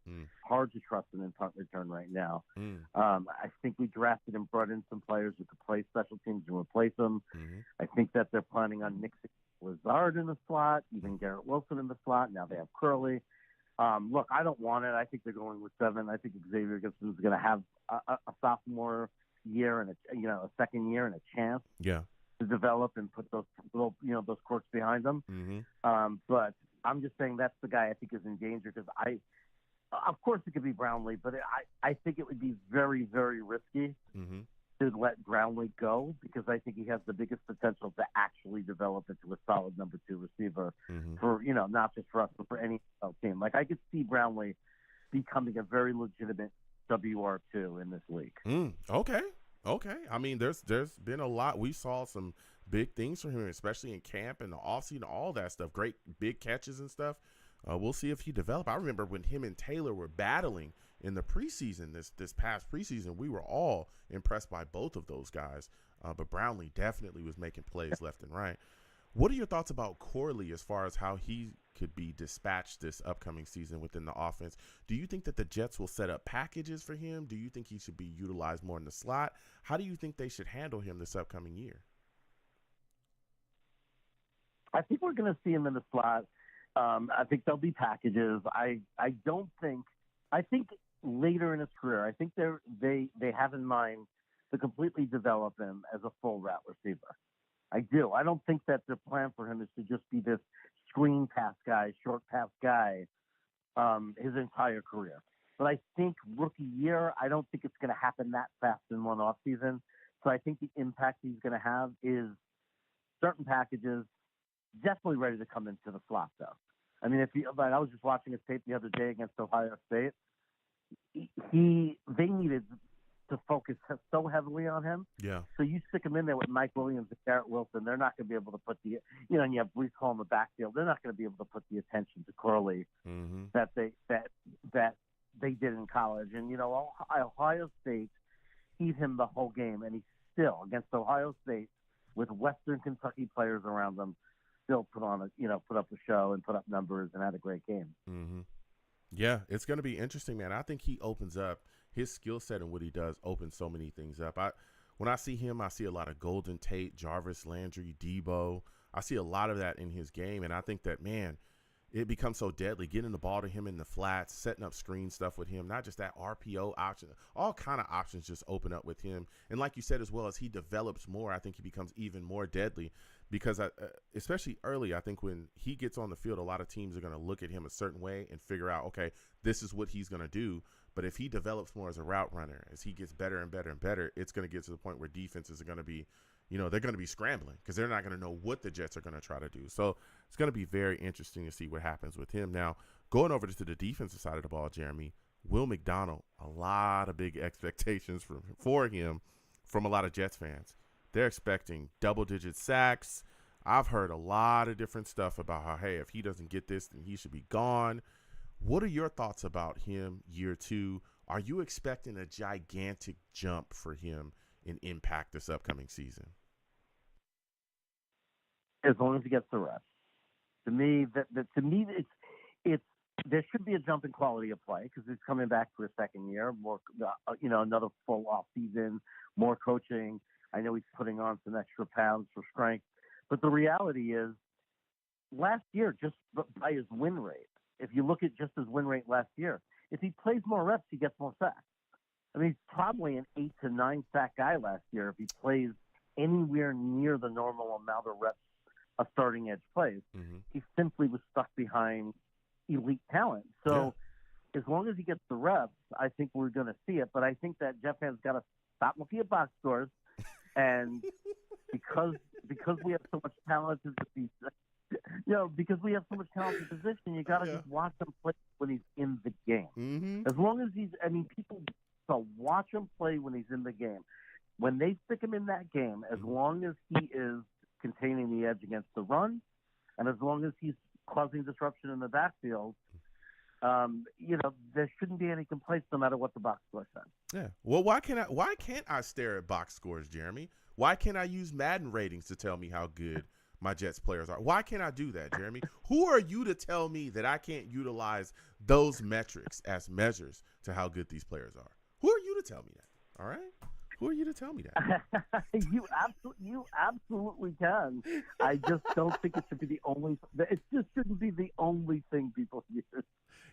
Hard to trust him in punt return right now. I think we drafted and brought in some players who could play special teams and replace him. I think that they're planning on mixing Lazard in the slot, even Garrett Wilson in the slot. Now they have Curley. Look, I don't want it. I think they're going with 7. I think Xavier Gibson is going to have a sophomore year and a second year and a chance to develop and put those little those quirks behind them. But I'm just saying that's the guy I think is in danger because of course it could be Brownlee, but I think it would be very, very risky to let Brownlee go because I think he has the biggest potential to actually develop into a solid number 2 receiver for not just for us but for any team. Like I could see Brownlee becoming a very legitimate WR2 in this league. Okay. I mean, there's been a lot. We saw some big things from him, especially in camp and the offseason, all that stuff. Great big catches and stuff. We'll see if he develops. I remember when him and Taylor were battling in the preseason, this past preseason, we were all impressed by both of those guys. But Brownlee definitely was making plays left and right. What are your thoughts about Corley as far as how he could be dispatched this upcoming season within the offense? Do you think that the Jets will set up packages for him? Do you think he should be utilized more in the slot? How do you think they should handle him this upcoming year? I think we're going to see him in the slot. I think there'll be packages. I think later in his career, I think they have in mind to completely develop him as a full route receiver. I do. I don't think that their plan for him is to just be this screen pass guy, short pass guy, his entire career. But I think rookie year, I don't think it's going to happen that fast in one off season. So I think the impact he's going to have is certain packages, definitely ready to come into the slot though. I mean, but I was just watching his tape the other day against Ohio State. They needed to focus so heavily on him. Yeah. So you stick him in there with Mike Williams and Garrett Wilson, they're not going to be able to put and you have Brees Hall in the backfield. They're not going to be able to put the attention to Curley that they did in college. And Ohio State beat him the whole game, and he still against Ohio State with Western Kentucky players around them still put up a show and put up numbers and had a great game. Yeah, it's going to be interesting, man. I think he opens up his skill set and what he does opens so many things up. When I see him, I see a lot of Golden Tate, Jarvis Landry, Debo. I see a lot of that in his game, and I think that, man, it becomes so deadly. Getting the ball to him in the flats, setting up screen stuff with him, not just that RPO option. All kind of options just open up with him. And like you said, as well as he develops more, I think he becomes even more deadly because especially early, I think when he gets on the field, a lot of teams are going to look at him a certain way and figure out, okay, this is what he's going to do. But if he develops more as a route runner, as he gets better and better and better, it's going to get to the point where defenses are going to be, they're going to be scrambling because they're not going to know what the Jets are going to try to do. So it's going to be very interesting to see what happens with him. Now, going over to the defensive side of the ball, Jeremy, Will McDonald, a lot of big expectations for him from a lot of Jets fans. They're expecting double-digit sacks. I've heard a lot of different stuff about how, hey, if he doesn't get this, then he should be gone. What are your thoughts about him year 2? Are you expecting a gigantic jump for him in impact this upcoming season? As long as he gets the reps. To me, it's there should be a jump in quality of play because he's coming back for a second year, more another full off season, more coaching. I know he's putting on some extra pounds for strength, but the reality is, last year just by his win rate, if you look at just his win rate last year, if he plays more reps, he gets more sacks. I mean, he's probably an 8 to 9 sack guy last year if he plays anywhere near the normal amount of reps a starting edge plays. He simply was stuck behind elite talent. So as long as he gets the reps, I think we're going to see it. But I think that Jeff has got to stop looking at box scores. And because we have so much talent because we have so much talent in position, you got to just watch him play when he's in the game. Mm-hmm. As long as people watch him play when he's in the game. When they stick him in that game, as long as he is containing the edge against the run, and as long as he's causing disruption in the backfield, there shouldn't be any complaints no matter what the box score says. Yeah. Well, why can't I stare at box scores, Jeremy? Why can't I use Madden ratings to tell me how good my Jets players are? Why can't I do that, Jeremy? Who are you to tell me that I can't utilize those metrics as measures to how good these players are? Who are you to tell me that? All right? Who are you to tell me that? You absolutely can. I just don't think it should be the only. It just shouldn't be the only thing people use.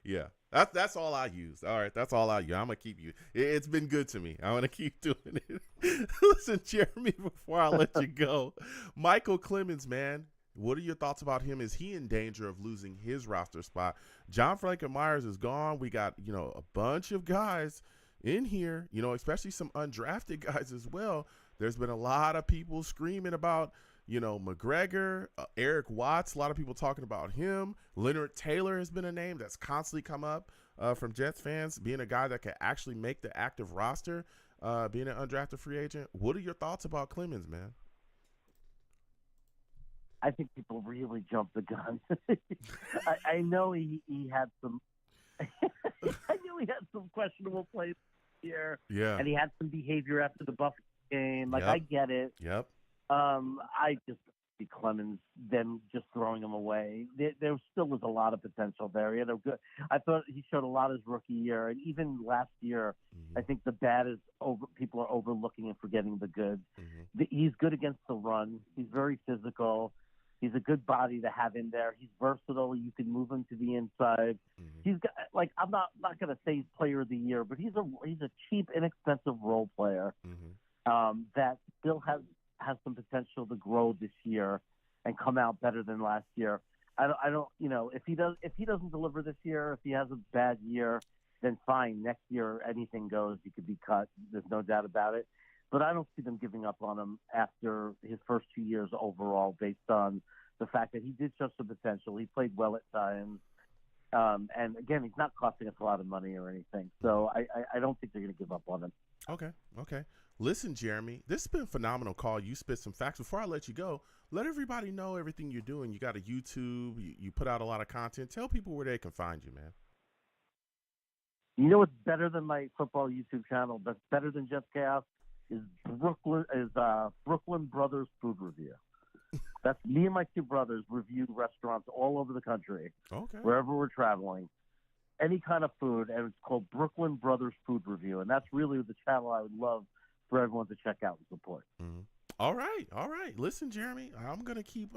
Yeah, that's all I use. All right, that's all I use. I'm gonna keep you. It's been good to me. I'm gonna keep doing it. Listen, Jeremy, before I let you go, Michael Clemens, man, what are your thoughts about him? Is he in danger of losing his roster spot? John Franklin-Myers is gone. We got a bunch of guys in here, especially some undrafted guys as well. There's been a lot of people screaming about, McGregor, Eric Watts, a lot of people talking about him. Leonard Taylor has been a name that's constantly come up from Jets fans, being a guy that can actually make the active roster, being an undrafted free agent. What are your thoughts about Clemens, man? I think people really jumped the gun. I know he had some I knew he had some questionable plays here. Yeah. And he had some behavior after the Buffalo game. Like, Yep. I get it. Yep. I just see Clemens, them just throwing him away. There still was a lot of potential there. He had a good. I thought he showed a lot his rookie year, and even last year. Mm-hmm. I think the bad is over. People are overlooking and forgetting the good. Mm-hmm. He's good against the run. He's very physical. He's a good body to have in there. He's versatile. You can move him to the inside. Mm-hmm. He's got, I'm not going to say he's player of the year, but he's a cheap, inexpensive role player that still has some potential to grow this year and come out better than last year. I don't if he doesn't deliver this year, if he has a bad year, then fine. Next year anything goes. He could be cut. There's no doubt about it. But I don't see them giving up on him after his first 2 years overall, based on the fact that he did show some potential. He played well at times. And again, he's not costing us a lot of money or anything. So I don't think they're going to give up on him. Okay. Listen, Jeremy, this has been a phenomenal call. You spit some facts. Before I let you go, let everybody know everything you're doing. You got a YouTube. You put out a lot of content. Tell people where they can find you, man. You know what's better than my football YouTube channel? That's better than Jets Chaos is Brooklyn Brothers Food Review. That's me and my two brothers reviewed restaurants all over the country. Okay. Wherever we're traveling. Any kind of food, and it's called Brooklyn Brothers Food Review, and that's really the channel I would love for everyone to check out and support. Mm-hmm. All right. Listen, Jeremy, I'm going to keep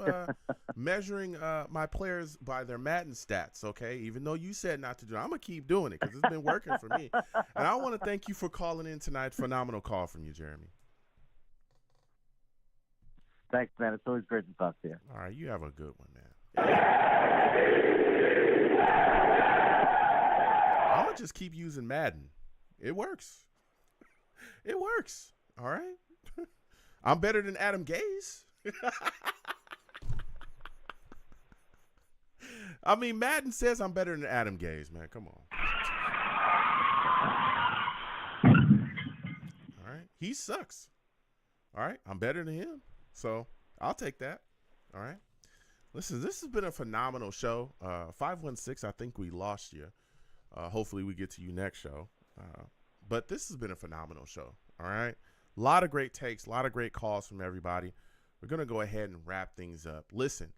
measuring my players by their Madden stats, okay? Even though you said not to do it, I'm going to keep doing it because it's been working for me. And I want to thank you for calling in tonight. Phenomenal call from you, Jeremy. Thanks, man. It's always great to talk to you. All right, you have a good one, man. I'm going to just keep using Madden. It works. It works. All right? I'm better than Adam Gase. I mean, Madden says I'm better than Adam Gase, man. Come on. All right. He sucks. All right. I'm better than him. So I'll take that. All right. Listen, this has been a phenomenal show. 516, I think we lost you. Hopefully we get to you next show. But this has been a phenomenal show. All right. A lot of great takes, a lot of great calls from everybody. We're going to go ahead and wrap things up. Listen,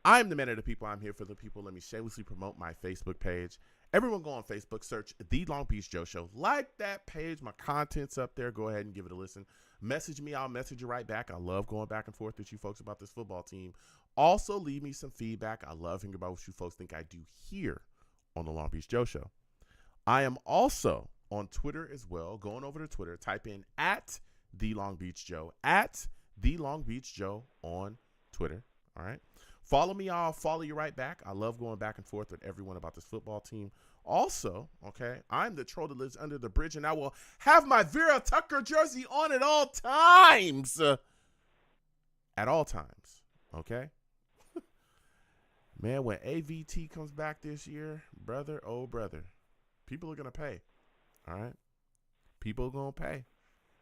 I'm the man of the people. I'm here for the people. Let me shamelessly promote my Facebook page. Everyone go on Facebook, search The Long Beach Joe Show. Like that page. My content's up there. Go ahead and give it a listen. Message me. I'll message you right back. I love going back and forth with you folks about this football team. Also, leave me some feedback. I love hearing about what you folks think I do here on The Long Beach Joe Show. I am also on Twitter as well. Going over to Twitter, type in @The Long Beach Joe, @The Long Beach Joe on Twitter. All right. Follow me. I'll follow you right back. I love going back and forth with everyone about this football team. Also, okay, I'm the troll that lives under the bridge, and I will have my Vera Tucker jersey on at all times. At all times. Okay. Man, when AVT comes back this year, brother, oh brother, people are going to pay. All right? People are going to pay.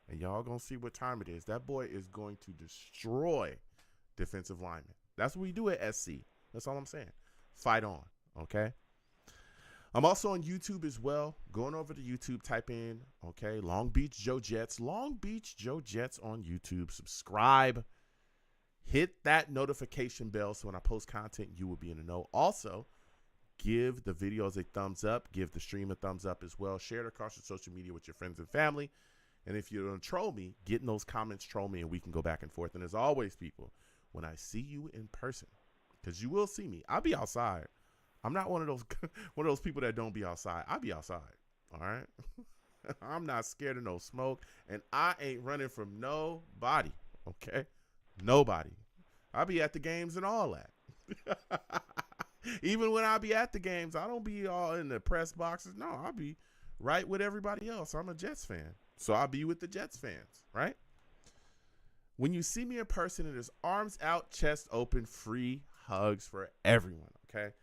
And y'all going to see what time it is. That boy is going to destroy defensive linemen. That's what we do at SC. That's all I'm saying. Fight on, okay? I'm also on YouTube as well. Going over to YouTube, type in, okay, Long Beach Joe Jets. Long Beach Joe Jets on YouTube. Subscribe. Hit that notification bell so when I post content, you will be in the know. Also, give the videos a thumbs up. Give the stream a thumbs up as well. Share it across your social media with your friends and family. And if you're going to troll me, get in those comments, troll me, and we can go back and forth. And as always, people, when I see you in person, because you will see me, I'll be outside. I'm not one of those people that don't be outside. I'll be outside. All right. I'm not scared of no smoke, and I ain't running from nobody. Okay, nobody. I'll be at the games and all that. Even when I be at the games, I don't be all in the press boxes. No, I'll be right with everybody else. I'm a Jets fan, so I'll be with the Jets fans, right? When you see me in person, it is arms out, chest open, free hugs for everyone. Okay.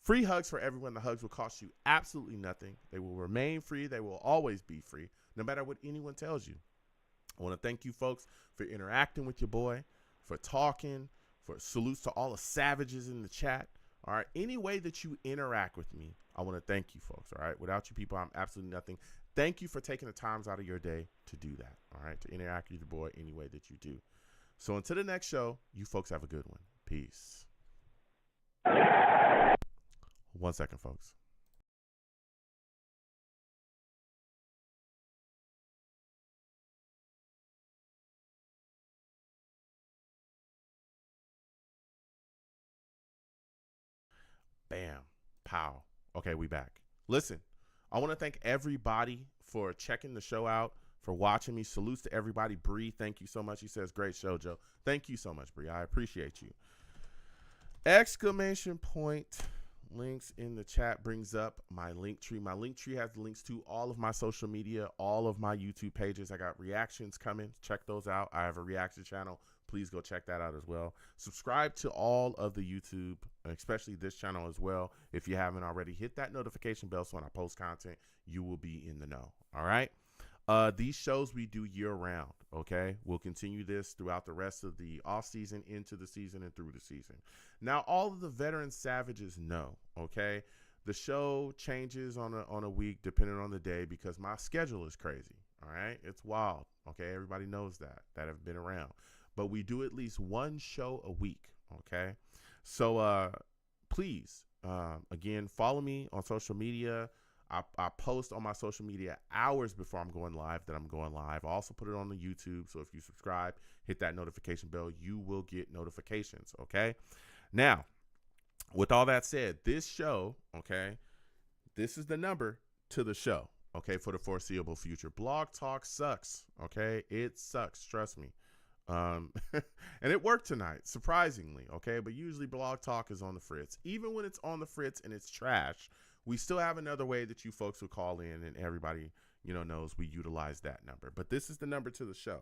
Free hugs for everyone. The hugs will cost you absolutely nothing. They will remain free. They will always be free, no matter what anyone tells you. I want to thank you folks for interacting with your boy, for talking, for salutes to all the savages in the chat. All right. Any way that you interact with me, I want to thank you folks. All right. Without you people, I'm absolutely nothing. Thank you for taking the times out of your day to do that. All right. To interact with your boy any way that you do. So until the next show, you folks have a good one. Peace. 1 second, folks. Bam. Pow. Okay, we back. Listen, I want to thank everybody for checking the show out, for watching me. Salutes to everybody. Bree, thank you so much. He says, great show, Joe. Thank you so much, Bree. I appreciate you. Exclamation point. Links in the chat brings up my link tree. My link tree has links to all of my social media, all of my YouTube pages. I got reactions coming. Check those out. I have a reaction channel. Please go check that out as well. Subscribe to all of the YouTube, especially this channel as well. If you haven't already, hit that notification bell so when I post content, you will be in the know. All right. These shows we do year round. Okay. We'll continue this throughout the rest of the off season, into the season, and through the season. Now, all of the veteran savages know, okay, the show changes on a week depending on the day because my schedule is crazy. All right. It's wild. Okay. Everybody knows that have been around, but we do at least one show a week. Okay. So, please, again, follow me on social media. I post on my social media hours before I'm going live that I'm going live. I also put it on the YouTube. So if you subscribe, hit that notification bell, you will get notifications. Okay. Now, with all that said, this show, okay, this is the number to the show, okay, for the foreseeable future. Blog Talk sucks. Okay. It sucks. Trust me. And it worked tonight, surprisingly. Okay. But usually Blog Talk is on the fritz. Even when it's on the fritz and it's trash, we still have another way that you folks will call in, and everybody, knows we utilize that number. But this is the number to the show.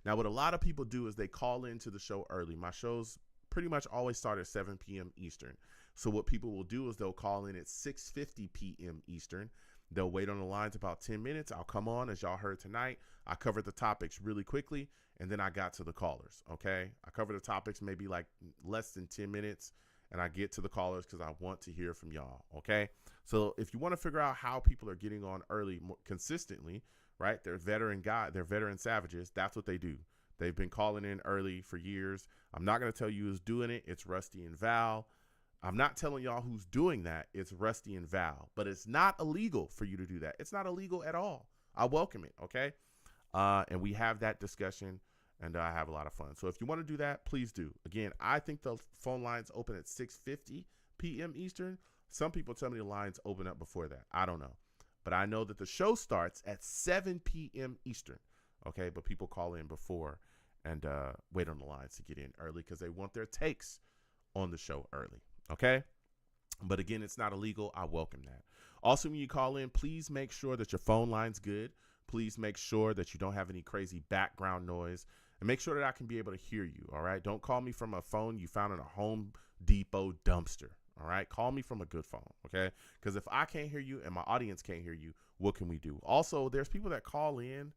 Now, what a lot of people do is they call into the show early. My shows pretty much always start at 7 p.m. Eastern. So what people will do is they'll call in at 6:50 p.m. Eastern. They'll wait on the lines about 10 minutes. I'll come on, as y'all heard tonight. I covered the topics really quickly, and then I got to the callers, okay? I covered the topics maybe like less than 10 minutes, and I get to the callers because I want to hear from y'all, okay? So if you want to figure out how people are getting on early more consistently, right? They're veteran savages. That's what they do. They've been calling in early for years. I'm not going to tell you who's doing it. It's Rusty and Val. I'm not telling y'all who's doing that. It's Rusty and Val. But it's not illegal for you to do that. It's not illegal at all. I welcome it, okay? And we have that discussion, and I have a lot of fun. So if you want to do that, please do. Again, I think the phone lines open at 6:50 p.m. Eastern. Some people tell me the lines open up before that. I don't know. But I know that the show starts at 7 p.m. Eastern, okay? But people call in before and wait on the lines to get in early because they want their takes on the show early, okay? But again, it's not illegal. I welcome that. Also, when you call in, please make sure that your phone line's good. Please make sure that you don't have any crazy background noise. And make sure that I can be able to hear you, all right? Don't call me from a phone you found in a Home Depot dumpster, All right. Call me from a good phone. Okay. Because if I can't hear you and my audience can't hear you, what can we do? Also, there's people that call in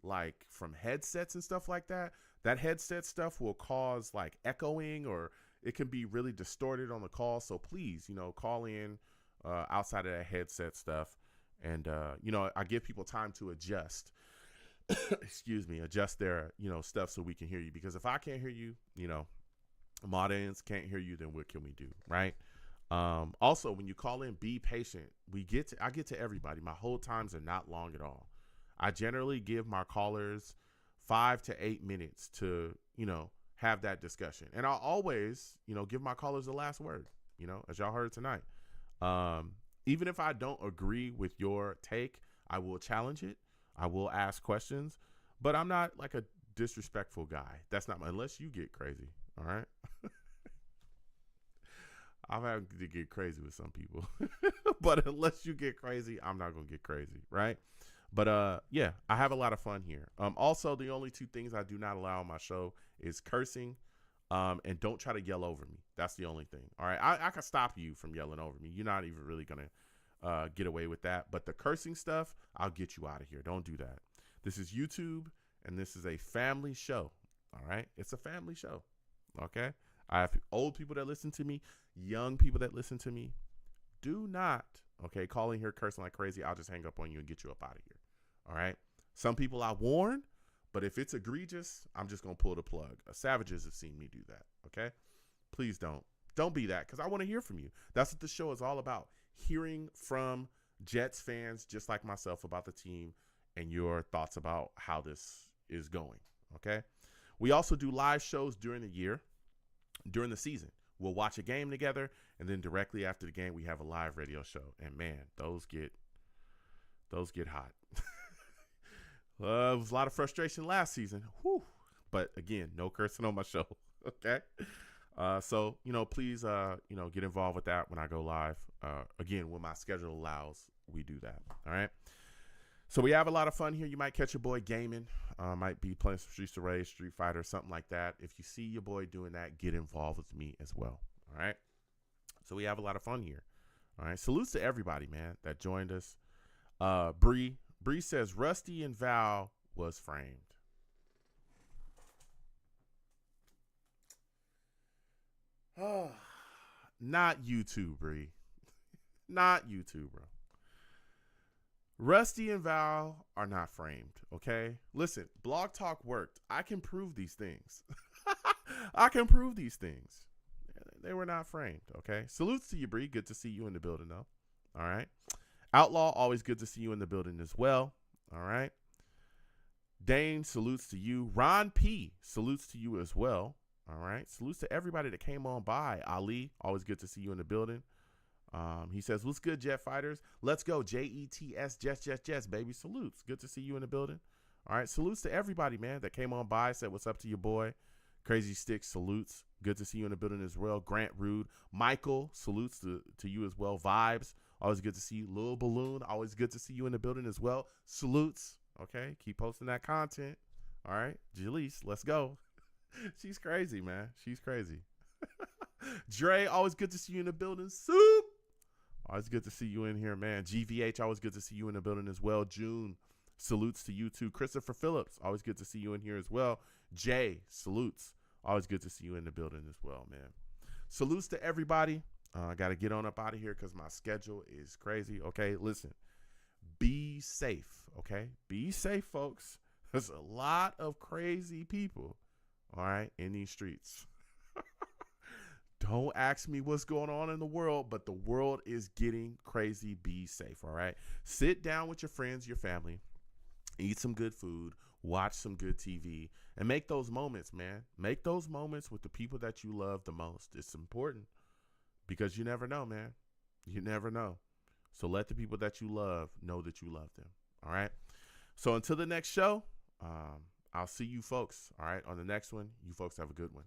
like from headsets and stuff like that. That headset stuff will cause like echoing, or it can be really distorted on the call. So please, call in outside of that headset stuff. And, I give people time to adjust, adjust their, stuff so we can hear you. Because if I can't hear you, my audience can't hear you, then what can we do? Right. Also, when you call in, be patient. I get to everybody. My hold times are not long at all. I generally give my callers 5 to 8 minutes to, have that discussion. And I'll always, give my callers the last word, as y'all heard tonight. Even if I don't agree with your take, I will challenge it. I will ask questions, but I'm not like a disrespectful guy. That's not unless you get crazy. All right. I've had to get crazy with some people, but unless you get crazy, I'm not going to get crazy. Right. But, yeah, I have a lot of fun here. Also, the only 2 things I do not allow on my show is cursing, and don't try to yell over me. That's the only thing. All right. I can stop you from yelling over me. You're not even really going to get away with that. But the cursing stuff, I'll get you out of here. Don't do that. This is YouTube, and this is a family show. All right. It's a family show. Okay. I have old people that listen to me, young people that listen to me. Do not, call in here cursing like crazy. I'll just hang up on you and get you up out of here. All right. Some people I warn, but if it's egregious, I'm just going to pull the plug. Savages have seen me do that. Okay. Please don't be that, because I want to hear from you. That's what the show is all about. Hearing from Jets fans just like myself about the team and your thoughts about how this is going. Okay. We also do live shows during the year, during the season. We'll watch a game together, and then directly after the game, we have a live radio show. And man, those get hot. It was a lot of frustration last season. Whew. But again, no cursing on my show. Okay. So, please, get involved with that when I go live. Again, when my schedule allows, we do that. All right. So we have a lot of fun here. You might catch your boy gaming. Might be playing some Streets of Rage, Street Fighter, something like that. If you see your boy doing that, get involved with me as well. All right. So we have a lot of fun here. All right. Salutes to everybody, man, that joined us. Bree says Rusty and Val was framed. Not you two, Bree. Not you two, bro. Rusty and Val are not framed, okay? Listen, Blog Talk worked. I can prove these things. I can prove these things. They were not framed, okay? Salutes to you, Bree. Good to see you in the building, though. All right. Outlaw, always good to see you in the building as well. All right. Dane, salutes to you. Ron P, salutes to you as well. All right. Salutes to everybody that came on by. Ali, always good to see you in the building. He says, what's good, Jet Fighters? Let's go. Jets, Jets, baby. Salutes. Good to see you in the building. All right. Salutes to everybody, man, that came on by, said what's up to your boy. Crazy Sticks, salutes. Good to see you in the building as well. Grant Rude. Michael, salutes to you as well. Vibes, always good to see you. Lil Balloon, always good to see you in the building as well. Salutes. Okay. Keep posting that content. All right. Jaleese, let's go. She's crazy, man. She's crazy. Dre, always good to see you in the building. Soup. Always good to see you in here, man. GVH, always good to see you in the building as well. June, salutes to you too. Christopher Phillips, always good to see you in here as well. Jay, salutes. Always good to see you in the building as well, man. Salutes to everybody. I got to get on up out of here because my schedule is crazy. Okay, listen. Be safe, okay? Be safe, folks. There's a lot of crazy people, all right, in these streets. Don't ask me what's going on in the world, but the world is getting crazy. Be safe, all right? Sit down with your friends, your family, eat some good food, watch some good TV, and make those moments, man. Make those moments with the people that you love the most. It's important because you never know, man. You never know. So let the people that you love know that you love them, all right? So until the next show, I'll see you folks, all right, on the next one. You folks have a good one.